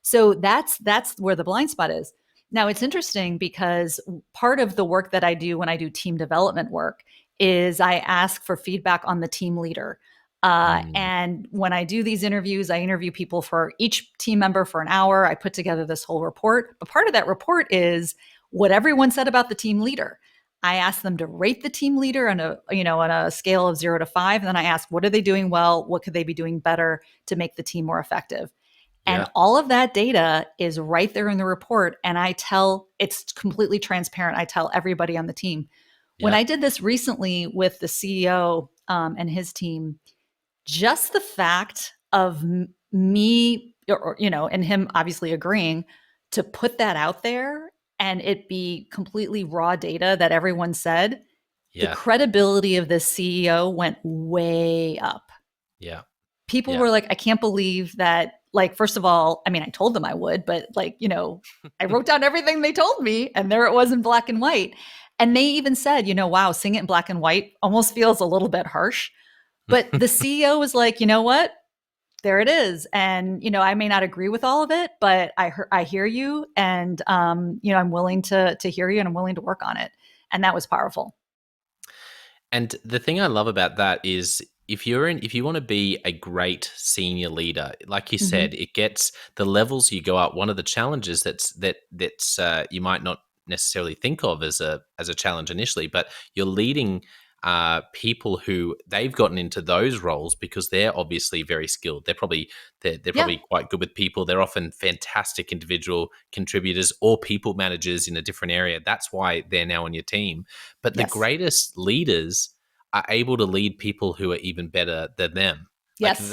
So that's where the blind spot is. Now it's interesting because part of the work that I do when I do team development work is I ask for feedback on the team leader. Mm. And when I do these interviews, I interview people for each team member for an hour. I put together this whole report. But part of that report is what everyone said about the team leader. I ask them to rate the team leader on a scale of 0 to 5. And then I ask, what are they doing well? What could they be doing better to make the team more effective? And Yeah. all of that data is right there in the report. And it's completely transparent. I tell everybody on the team. When Yeah. I did this recently with the CEO and his team, just the fact of me, and him obviously agreeing to put that out there and it be completely raw data that everyone said, the Yeah. credibility of this CEO went way up. Yeah. People Yeah. were like, I can't believe that. Like, first of all, I mean, I told them I would, but like, I wrote down everything they told me, and there it was in black and white. And they even said, wow, seeing it in black and white almost feels a little bit harsh. But the CEO was like, you know what? There it is. And, I may not agree with all of it, but I hear you. And, I'm willing to hear you, and I'm willing to work on it. And that was powerful. And the thing I love about that is, if you want to be a great senior leader, like you said, Hmm. it gets the levels you go up. One of the challenges that's you might not necessarily think of as a challenge initially, but you're leading people who they've gotten into those roles because they're obviously very skilled. They're Yeah. probably quite good with people. They're often fantastic individual contributors or people managers in a different area. That's why they're now on your team. But the Yes. greatest leaders are able to lead people who are even better than them. Like Yes.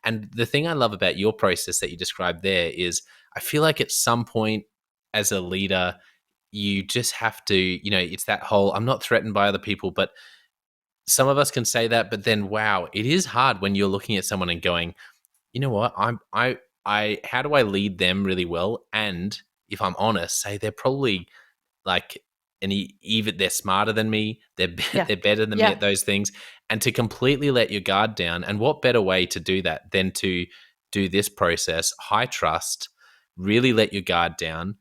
and the thing I love about your process that you described there is, I feel like at some point as a leader, you just have to, it's that whole, I'm not threatened by other people, but some of us can say that, but then wow, it is hard when you're looking at someone and going, you know what, how do I lead them really well? And if I'm honest, say they're probably like, and even they're smarter than me, Yeah. they're better than me Yeah. at those things, and to completely let your guard down. And what better way to do that than to do this process, high trust, really let your guard down.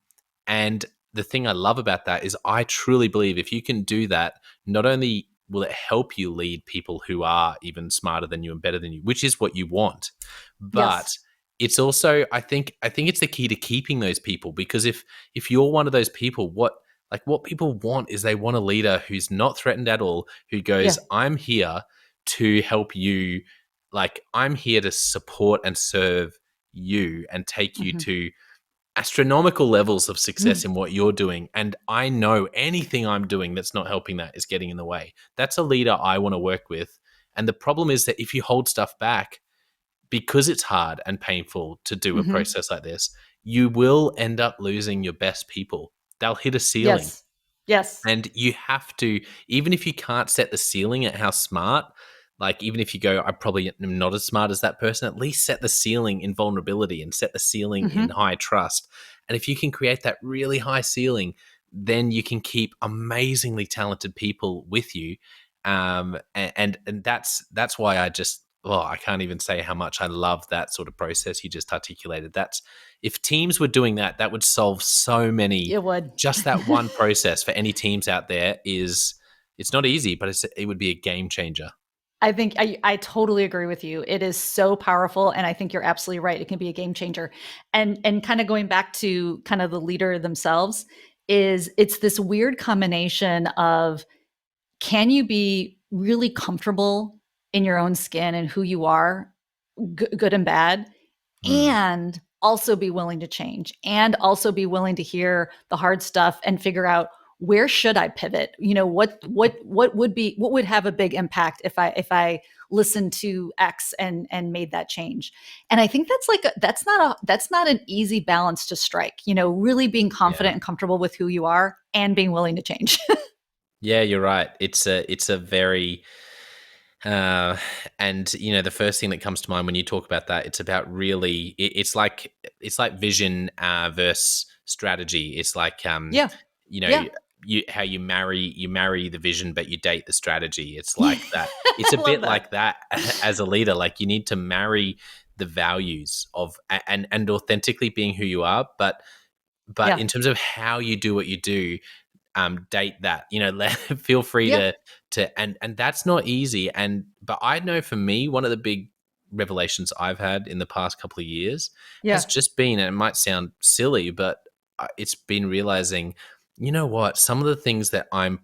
And the thing I love about that is I truly believe if you can do that, not only will it help you lead people who are even smarter than you and better than you, which is what you want, but Yes. it's also, I think it's the key to keeping those people, because if you're one of those people, what people want is they want a leader who's not threatened at all, who Yeah. goes, I'm here to help you, like I'm here to support and serve you and take you Mhm. to astronomical levels of success in what you're doing. And I know anything I'm doing that's not helping that is getting in the way. That's a leader I want to work with. And the problem is that if you hold stuff back, because it's hard and painful to do a Mhm. process like this, you will end up losing your best people. They'll hit a ceiling. Yes. Yes. And you have to, even if you can't set the ceiling at how smart, like even if you go, I probably am not as smart as that person, at least set the ceiling in vulnerability and set the ceiling in Mhm. high trust. And if you can create that really high ceiling, then you can keep amazingly talented people with you. And that's why I just, well, I can't even say how much I love that sort of process you just articulated. That's, if teams were doing that, that would solve so many. It would. Just that one process for any teams out there is, it's not easy, but it would be a game changer. I think I totally agree with you. It is so powerful, and I think you're absolutely right. It can be a game changer. And kind of going back to kind of the leader themselves, is it's this weird combination of, can you be really comfortable in your own skin and who you are, good and bad, Mm, and also be willing to change, and also be willing to hear the hard stuff and figure out, where should I pivot? What would have a big impact if I listened to X and made that change? And I think that's not an easy balance to strike. Really being yeah. confident and comfortable with who you are and being willing to change. Yeah, you're right. It's a very uh, and the first thing that comes to mind when you talk about that, it's about really, it's like vision versus strategy. It's like Yeah. you know Yeah. how you marry the vision, but you date the strategy. It's Yeah. like that. It's a I love bit that. like that as a leader. Like you need to marry the values of and authentically being who you are, but Yeah. in terms of how you do what you do, date that, feel free Yeah. to and that's not easy. But I know for me, one of the big revelations I've had in the past couple of years has Yeah. just been, and it might sound silly, but it's been realizing, you know what, some of the things that I'm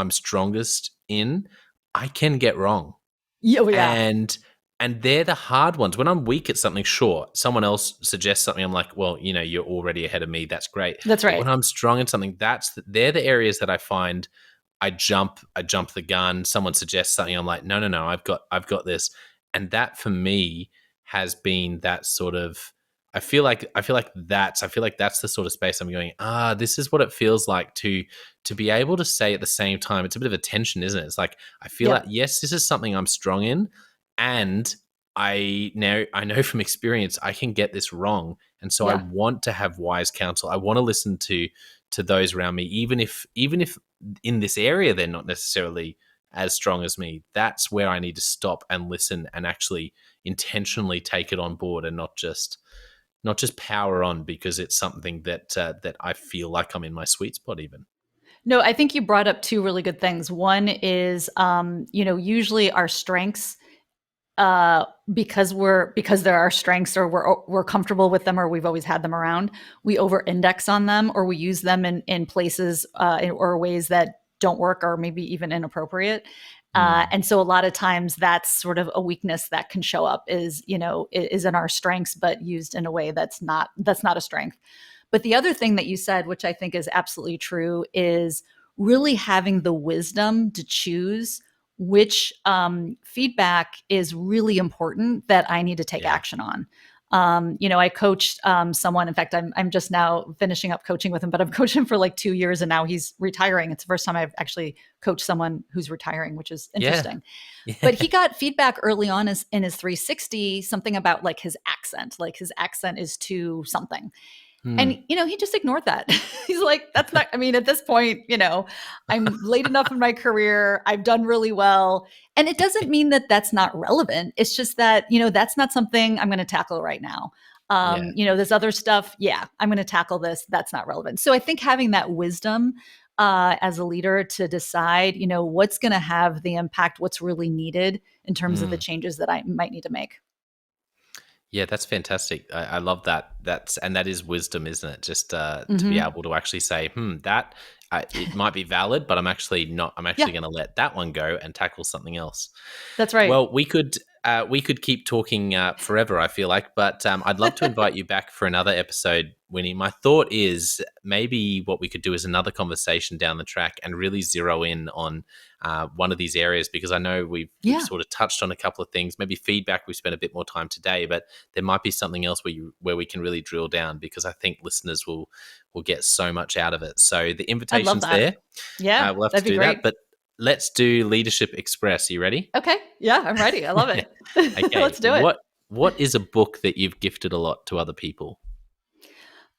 strongest in, I can get wrong. Yeah. Oh, yeah. And they're the hard ones. When I'm weak at something, sure, someone else suggests something, I'm like, well, you're already ahead of me. That's great. That's But when right. I'm strong in something, they're the areas that I find I jump the gun. Someone suggests something, I'm like, no, no, no, I've got this. And that for me has been that sort of, I feel like that's the sort of space I'm going, this is what it feels like to be able to say at the same time. It's a bit of a tension, isn't it? It's like I feel like, Yeah. yes, this is something I'm strong in, and I know from experience I can get this wrong. And so I Yeah. want to have wise counsel. I want to listen to those around me, even if in this area they're not necessarily as strong as me. That's where I need to stop and listen and actually intentionally take it on board, and not just power on because it's something that I feel like I'm in my sweet spot even. No, I think you brought up two really good things. One is, usually our strengths, because they're our strengths, or we're comfortable with them, or we've always had them around, we over index on them, or we use them in places, or ways that don't work, or maybe even inappropriate. Mm, And so a lot of times that's sort of a weakness that can show up, is in our strengths, but used in a way that's not a strength. But the other thing that you said, which I think is absolutely true, is really having the wisdom to choose which feedback is really important that I need to take yeah. action on. I coached someone. In fact, I'm just now finishing up coaching with him, but I've coached him for like 2 years, and now he's retiring. It's the first time I've actually coached someone who's retiring, which is Yeah. interesting. But he Yeah. got feedback early on in his 360, something about like his accent, like his accent is too something. And, Hmm. he just ignored that. He's like, that's not, I mean, at this point, I'm late enough in my career. I've done really well. And it doesn't mean that that's not relevant. It's just that, that's not something I'm going to tackle right now. Yeah. This other stuff, yeah, I'm going to tackle this. That's not relevant. So I think having that wisdom as a leader to decide, what's going to have the impact, what's really needed in terms of the Hmm. changes that I might need to make. Yeah, that's fantastic. I love that. That is wisdom, isn't it? Just to be Mm-hmm. able to actually say, that it might be valid, but I'm actually not. I'm Yeah, actually going to let that one go and tackle something else. that's right. Well, we could keep talking forever, I feel like, but I'd love to invite you back for another episode, Winnie. My thought is maybe what we could do is another conversation down the track and really zero in on one of these areas, because I know we've Yeah. sort of touched on a couple of things. Maybe feedback, we spent a bit more time today, but there might be something else where we can really drill down, because I think listeners will get so much out of it. So the I'd love invitation's that. there. Yeah, We'll have to that'd be do that, great. but let's do Leadership Express. You ready? Okay. Yeah, I'm ready. I love it. Okay. Let's do it. What is a book that you've gifted a lot to other people?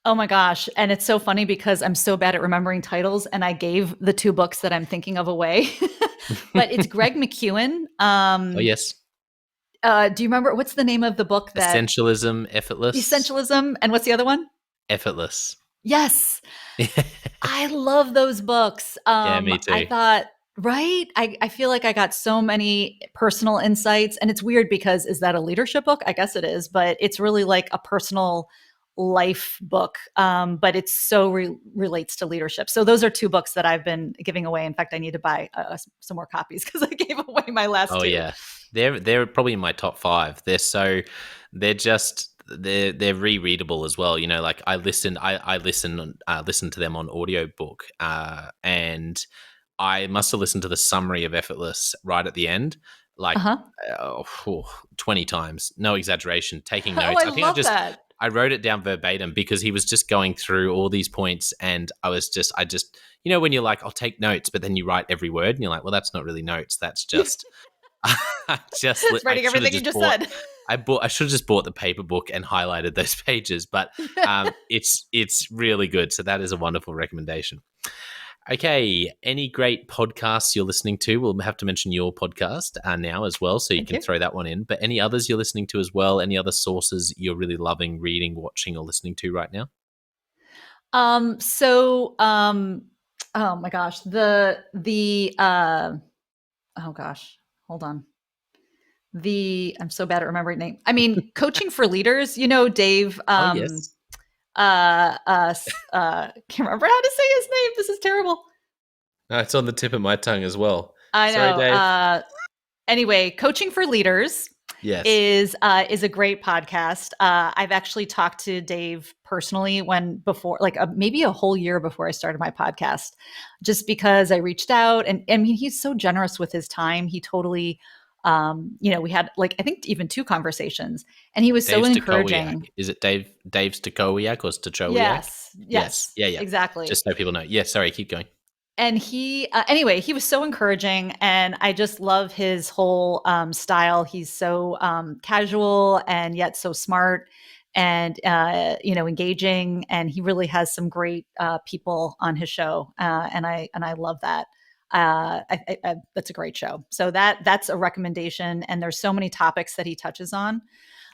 Oh my gosh. And it's so funny because I'm so bad at remembering titles and I gave the two books that I'm thinking of away. But it's Greg McKeown. Oh yes. Do you remember what's the name of the book that Essentialism, effortless, Essentialism and what's the other one? effortless. Yes. I love those books. Yeah, me I too. thought, right? I feel like I got so many personal insights. And it's weird because is that a leadership book? I guess it is, but it's really like a personal life book. But it's so relates to leadership. So those are two books that I've been giving away. In fact, I need to buy some more copies because I gave away my last Oh two. yeah, they're probably in my top five. They're rereadable as well. Like I listen to them on audiobook, and I must have listened to the summary of Effortless right at the end, like Uh-huh. 20 times, no exaggeration, taking Oh, notes. I I think love that. I wrote it down verbatim because he was just going through all these points, and I just when you're like, I'll take notes, but then you write every word, and you're like, well, that's not really notes. That's just It's I writing should have everything you just just bought said. I should have just bought the paper book and highlighted those pages, but it's really good. So that is a wonderful recommendation. Okay, any great podcasts you're listening to? We'll have to mention your podcast now as well, so you Thank can you. throw that one in. But any others you're listening to as well? Any other sources you're really loving, reading, watching, or listening to right now? So oh my gosh, the oh gosh, hold on. I'm so bad at remembering name. I mean, coaching for leaders, Dave Oh yes, can't remember how to say his name. This is terrible. no, it's on the tip of my tongue as well. I Sorry, know. Dave. Anyway, coaching for leaders Yes, is a great podcast. I've actually talked to Dave personally when before, like maybe a whole year before I started my podcast, just because I reached out and I mean he's so generous with his time. He totally, we had like I think even two conversations, and he was so Dave Stakowiak. encouraging. Is it Dave Stakowiak or Stachowiak? Yes, Yes. yes, Yeah, yeah. exactly. Just so people know. Yeah, sorry, keep going. And he anyway he was so encouraging and I just love his whole style. He's so casual and yet so smart and engaging, and he really has some great people on his show, and I love that. That's a great show, so that's a recommendation, and there's so many topics that he touches on.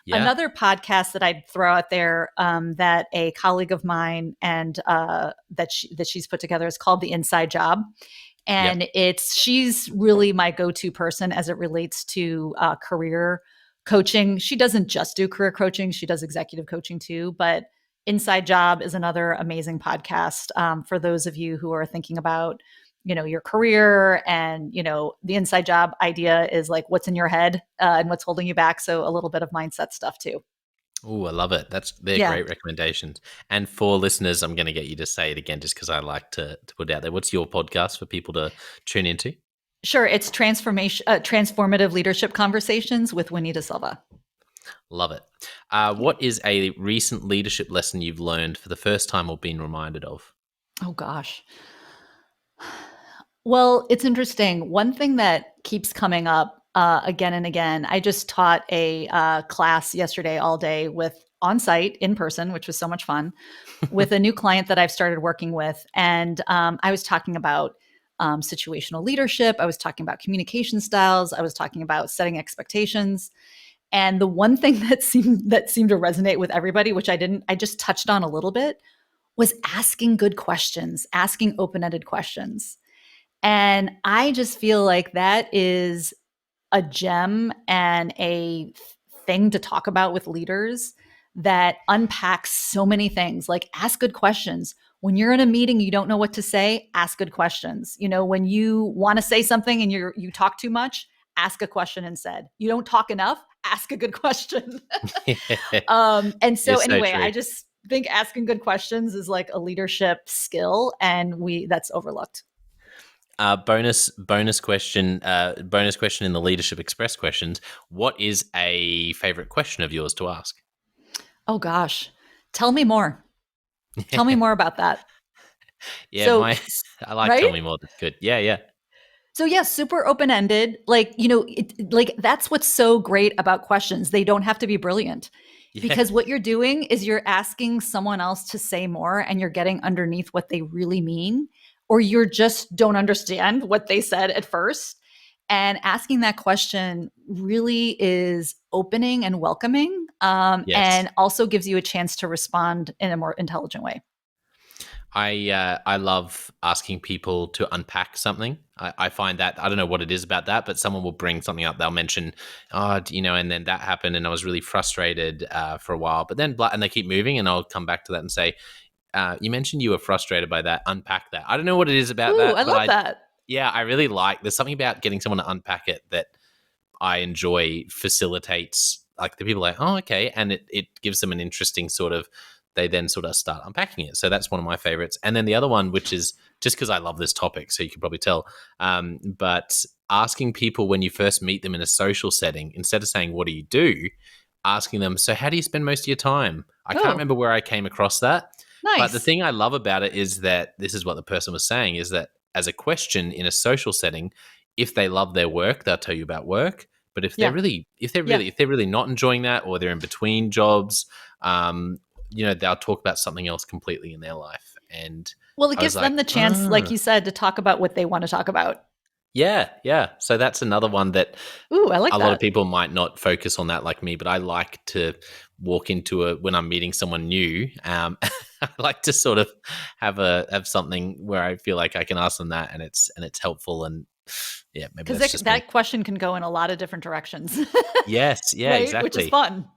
Yeah. Another podcast that I'd throw out there that a colleague of mine and that she's put together is called The Inside Job, Yep. and she's really my go-to person as it relates to career coaching. She doesn't just do career coaching; she does executive coaching too. But Inside Job is another amazing podcast for those of you who are thinking about your career, and the inside job idea is like what's in your head and what's holding you back, so a little bit of mindset stuff too. Oh, I love it. They're Yeah, great recommendations. And for listeners, I'm going to get you to say it again just because I like to put it out there. What's your podcast for people to tune into? sure. It's Transformative Leadership Conversations with Winnie da Silva. Love it. What is a recent leadership lesson you've learned for the first time or been reminded of? Oh gosh. Well, it's interesting. One thing that keeps coming up again and again, I just taught a class yesterday all day with on site in person, which was so much fun, with a new client that I've started working with. And I was talking about situational leadership. I was talking about communication styles. I was talking about setting expectations. And the one thing that seemed to resonate with everybody, which I just touched on a little bit, was asking good questions, asking open-ended questions. And I just feel like that is a gem and a thing to talk about with leaders that unpacks so many things. Like, ask good questions. When you're in a meeting, you don't know what to say, ask good questions. When you want to say something and you talk too much, ask a question instead. You don't talk enough, ask a good question. And so It's so anyway, true. I just think asking good questions is like a leadership skill, and that's overlooked. Bonus question. Bonus question in the Leadership Express questions. What is a favorite question of yours to ask? Oh gosh. Tell me more. Tell me more about that. Yeah, So, I like right? tell me more. That's good. Yeah, yeah, So yeah, super open-ended. Like that's what's so great about questions. They don't have to be brilliant. yeah. Because what you're doing is you're asking someone else to say more and you're getting underneath what they really mean, or you're just don't understand what they said at first. And asking that question really is opening and welcoming, Yes. and also gives you a chance to respond in a more intelligent way. I love asking people to unpack something. I find that I don't know what it is about that, but someone will bring something up. They'll mention, oh, and then that happened, and I was really frustrated for a while. But then, and they keep moving, and I'll come back to that and say, you mentioned you were frustrated by that. Unpack that. I don't know what it is about Ooh, I that, but love that. yeah, I really like. There's something about getting someone to unpack it that I enjoy facilitates like the people like, oh, okay. And it gives them an interesting sort of, they then sort of start unpacking it. So that's one of my favorites. And then the other one, which is just because I love this topic, so you can probably tell, but asking people when you first meet them in a social setting, instead of saying, what do you do? Asking them, so how do you spend most of your time? I can't Oh, remember where I came across that. But the nice. thing I love about it is that this is what the person was saying is that as a question in a social setting, if they love their work, they'll tell you about work. But Yeah. Yeah. if they're really not enjoying that, or they're in between jobs, um, they'll talk about something else completely in their life. And Well, it I was gives like, them the chance, like ah, you said, to talk about what they want to talk about. yeah, yeah. So that's another one that Ooh, I like a lot of that. people might not focus on that like me, but I like to walk into when I'm meeting someone new. I like to sort of have something where I feel like I can ask them that, and it's helpful. And yeah, maybe Because that's just me. that question can go in a lot of different directions, Yes, yeah, right? Which is exactly. fun.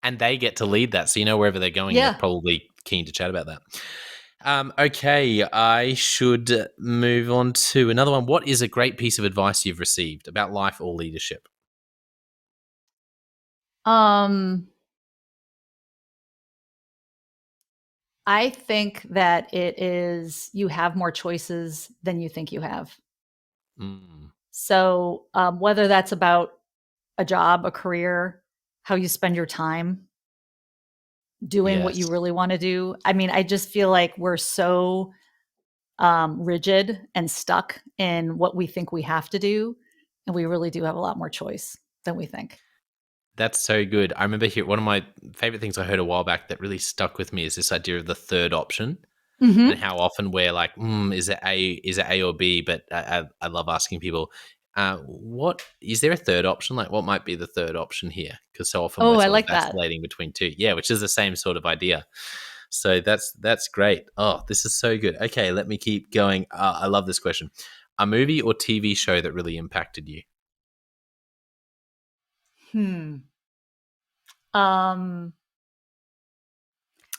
And they get to lead that, so wherever they're going, they're Yeah. probably keen to chat about that. Okay, I should move on to another one. What is a great piece of advice you've received about life or leadership? Um, I think that it is you have more choices than you think you have. Mm, So, whether that's about a job, a career, how you spend your time, doing what you yes. really want to do. I mean, I just feel like we're so rigid and stuck in what we think we have to do. And we really do have a lot more choice than we think. That's so good. I remember one of my favorite things I heard a while back that really stuck with me is this idea of the third option, and Hmm. how often we're like, is it A or B? But I love asking people, what is there a third option? Like, what might be the third option here? Because so often we're Oh, I sort of like that. vacillating between two. Yeah, which is the same sort of idea. So that's great. Oh, this is so good. Okay, let me keep going. I love this question. A movie or TV show that really impacted you? Hmm. Um,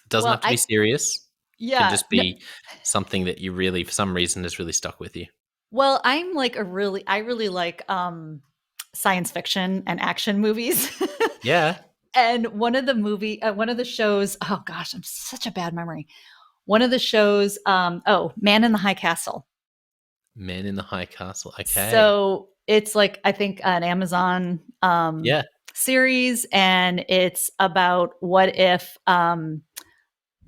Doesn't well, have to be serious. Can yeah. just be something that you really, for some reason, has really stuck with you. Well, I really like science fiction and action movies. Yeah. And one of the shows, oh gosh, I'm such a bad memory. One of the shows, Man in the High Castle. Man in the High Castle. Okay. So it's like I think an Amazon Yeah. series, and it's about what if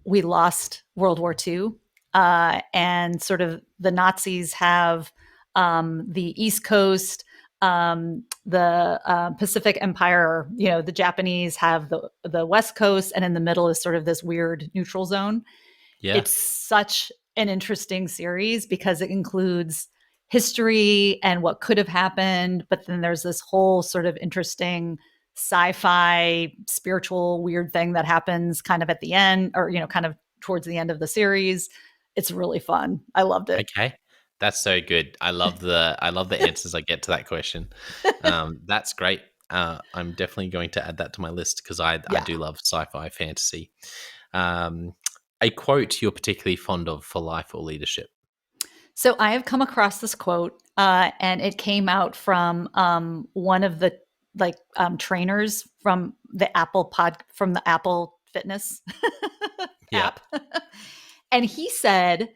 we lost World War II, and sort of the Nazis have the East Coast, the Pacific Empire, the Japanese have the West Coast, and in the middle is sort of this weird neutral zone. Yeah. It's such an interesting series because it includes history and what could have happened, but then there's this whole sort of interesting sci-fi spiritual weird thing that happens kind of at the end, or kind of towards the end of the series. It's really fun. I loved it. Okay. That's so good. I love the answers I get to that question. That's great. I'm definitely going to add that to my list because I Yeah. do love sci-fi fantasy. Um, a quote you're particularly fond of for life or leadership. So I have come across this quote, and it came out from one of the trainers from the Apple Fitness Yeah. app, and he said,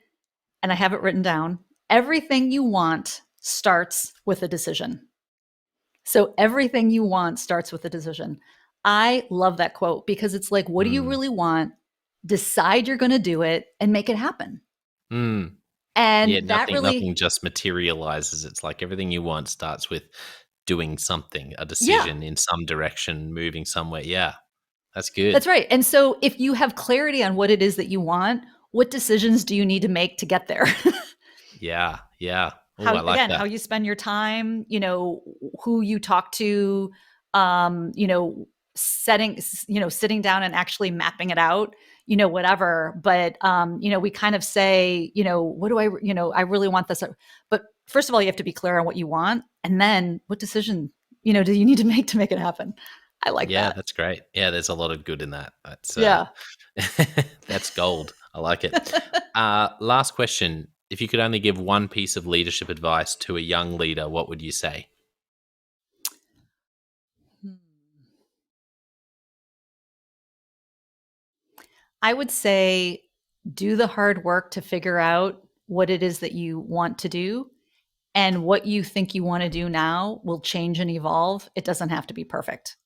and I have it written down: everything you want starts with a decision. So everything you want starts with a decision. I love that quote because it's like, what do you Mm. really want? Decide you're going to do it and make it happen. Mm. Yeah, And that nothing really, just materializes. It's like everything you want starts with doing something, a yeah, decision in some direction, moving somewhere. Yeah, that's good. that's right. And so if you have clarity on what it is that you want, what decisions do you need to make to get there? Yeah, yeah. Oh, How, I like again, how that. you spend your time, who you talk to, setting, sitting down and actually mapping it out, whatever. But we kind of say, what do I, I really want this. But first of all, you have to be clear on what you want, and then what decision, do you need to make it happen? I like Yeah, that. that's great. Yeah, there's a lot of good in that. That's Yeah. that's gold. I like it. Last question. If you could only give one piece of leadership advice to a young leader, what would you say? Hmm. I would say do the hard work to figure out what it is that you want to do, and what you think you want to do now will change and evolve. It doesn't have to be perfect.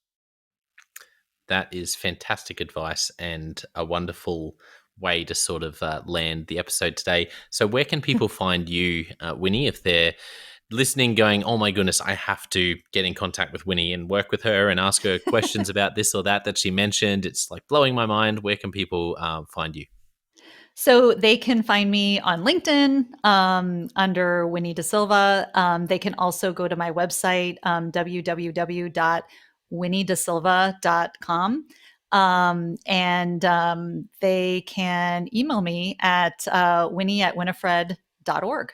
That is fantastic advice and a wonderful way to sort of land the episode today. So, where can people find you, Winnie, if they're listening, going, "Oh my goodness, I have to get in contact with Winnie and work with her and ask her questions about this or that she mentioned"? It's like blowing my mind. Where can people find you? So they can find me on LinkedIn, under Winnie da Silva. They can also go to my website, www.winniedasilva.com. And they can email me at winnie@winnifred.org.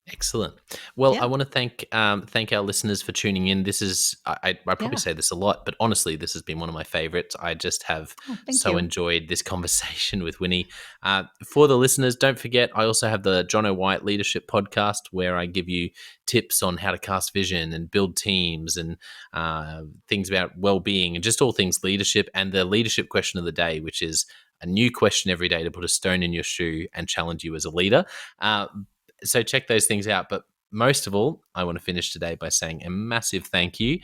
Excellent. Well, I Yeah. want to thank our listeners for tuning in. This is I probably Yeah. say this a lot, but honestly, this has been one of my favorites. I just have Oh, thank so you. enjoyed this conversation with Winnie. For the listeners, don't forget I also have the John O'White Leadership Podcast, where I give you tips on how to cast vision and build teams and things about well-being and just all things leadership. And the leadership question of the day, which is a new question every day to put a stone in your shoe and challenge you as a leader. Uh, so check those things out. But most of all, I want to finish today by saying a massive thank you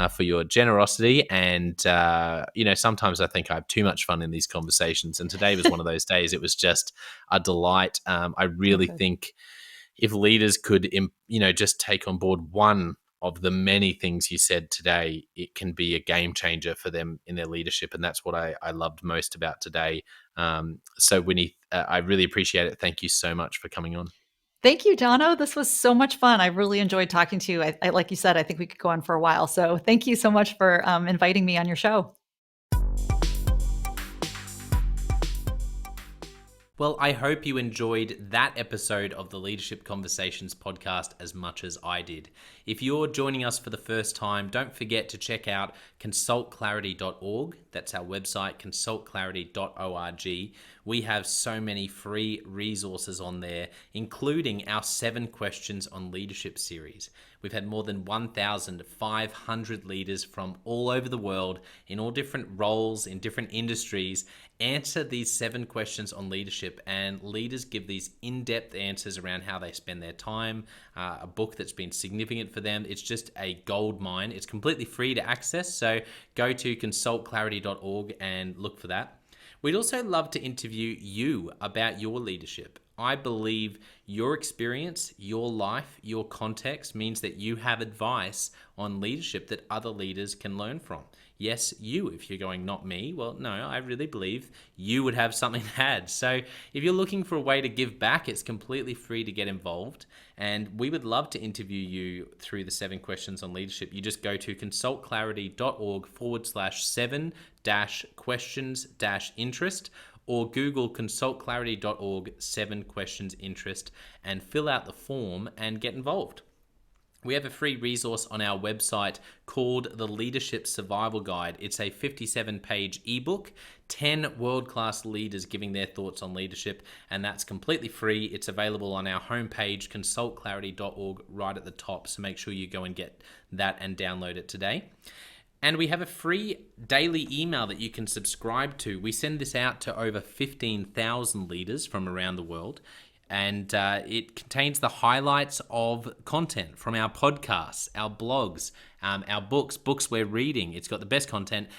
for your generosity. And, sometimes I think I have too much fun in these conversations. And today was one of those days. It was just a delight. I Oh, really good. think if leaders could, just take on board one of the many things you said today, it can be a game changer for them in their leadership. And that's what I loved most about today. So, Winnie, I really appreciate it. Thank you so much for coming on. Thank you, Jono. This was so much fun. I really enjoyed talking to you. Like you said, I think we could go on for a while. So thank you so much for inviting me on your show. Well, I hope you enjoyed that episode of the Leadership Conversations podcast as much as I did. If you're joining us for the first time, don't forget to check out consultclarity.org. That's our website, consultclarity.org. We have so many free resources on there, including our 7 questions on leadership series. We've had more than 1,500 leaders from all over the world in all different roles, in different industries, answer these 7 questions on leadership, and leaders give these in-depth answers around how they spend their time, a book that's been significant for them. It's just a gold mine. It's completely free to access, so go to consultclarity.org and look for that. We'd also love to interview you about your leadership. I believe your experience, your life, your context means that you have advice on leadership that other leaders can learn from. Yes, you, if you're going, not me, well, no, I really believe you would have something to add. So if you're looking for a way to give back, it's completely free to get involved. And we would love to interview you through the 7 questions on leadership. You just go to consultclarity.org/7-questions-interest, or Google consultclarity.org 7 questions interest and fill out the form and get involved. We have a free resource on our website called the Leadership Survival Guide. It's a 57-page ebook, 10 world-class leaders giving their thoughts on leadership, and that's completely free. It's available on our homepage, consultclarity.org, right at the top, so make sure you go and get that and download it today. And we have a free daily email that you can subscribe to. We send this out to over 15,000 leaders from around the world. And it contains the highlights of content from our podcasts, our blogs, our books we're reading. It's got the best content,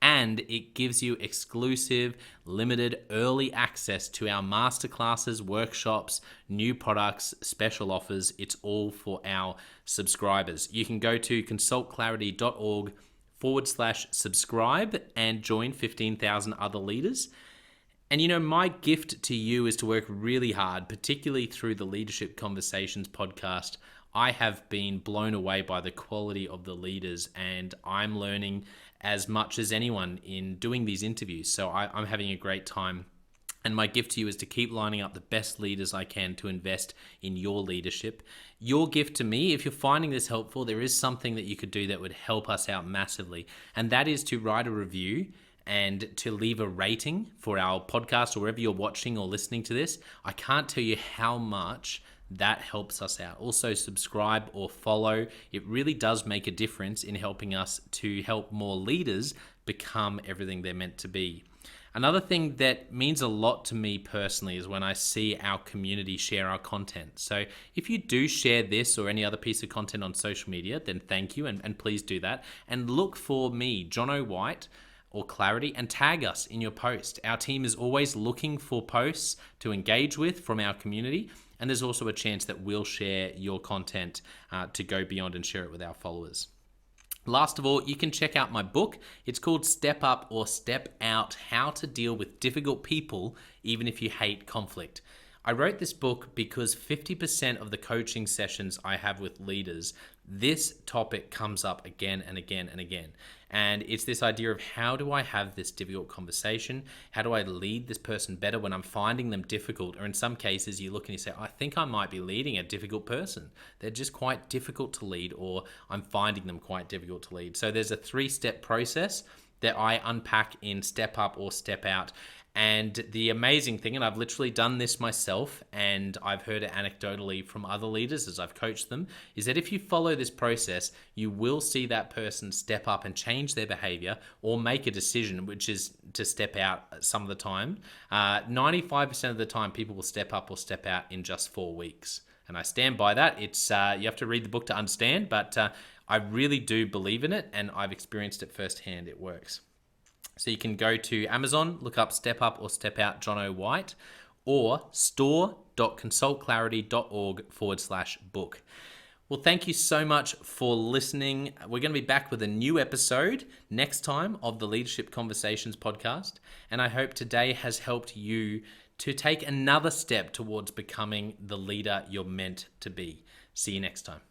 and it gives you exclusive, limited, early access to our masterclasses, workshops, new products, special offers. It's all for our subscribers. You can go to consultclarity.org/subscribe and join 15,000 other leaders. And you know, my gift to you is to work really hard, particularly through the Leadership Conversations podcast. I have been blown away by the quality of the leaders, and I'm learning as much as anyone in doing these interviews. So I'm having a great time. And my gift to you is to keep lining up the best leaders I can to invest in your leadership. Your gift to me, if you're finding this helpful, there is something that you could do that would help us out massively. And that is to write a review and to leave a rating for our podcast or wherever you're watching or listening to this. I can't tell you how much that helps us out. Also, subscribe or follow. It really does make a difference in helping us to help more leaders become everything they're meant to be. Another thing that means a lot to me personally is when I see our community share our content. So if you do share this or any other piece of content on social media, then thank you, and please do that. And look for me, Jono White, or Clarity, and tag us in your post. Our team is always looking for posts to engage with from our community, and there's also a chance that we'll share your content to go beyond and share it with our followers. Last of all, you can check out my book. It's called Step Up or Step Out: How to Deal with Difficult People Even If You Hate Conflict. I wrote this book because 50% of the coaching sessions I have with leaders, this topic comes up again and again and again. And it's this idea of, how do I have this difficult conversation? How do I lead this person better when I'm finding them difficult? Or in some cases, you look and you say, I think I might be leading a difficult person. They're just quite difficult to lead, or I'm finding them quite difficult to lead. So there's a 3-step process that I unpack in Step Up or Step Out. And the amazing thing, and I've literally done this myself, and I've heard it anecdotally from other leaders as I've coached them, is that if you follow this process, you will see that person step up and change their behavior or make a decision, which is to step out some of the time. 95% of the time, people will step up or step out in just 4 weeks. And I stand by that. It's you have to read the book to understand, but I really do believe in it, and I've experienced it firsthand. It works. So you can go to Amazon, look up Step Up or Step Out Jono White, or store.consultclarity.org/book. Well, thank you so much for listening. We're going to be back with a new episode next time of the Leadership Conversations podcast. And I hope today has helped you to take another step towards becoming the leader you're meant to be. See you next time.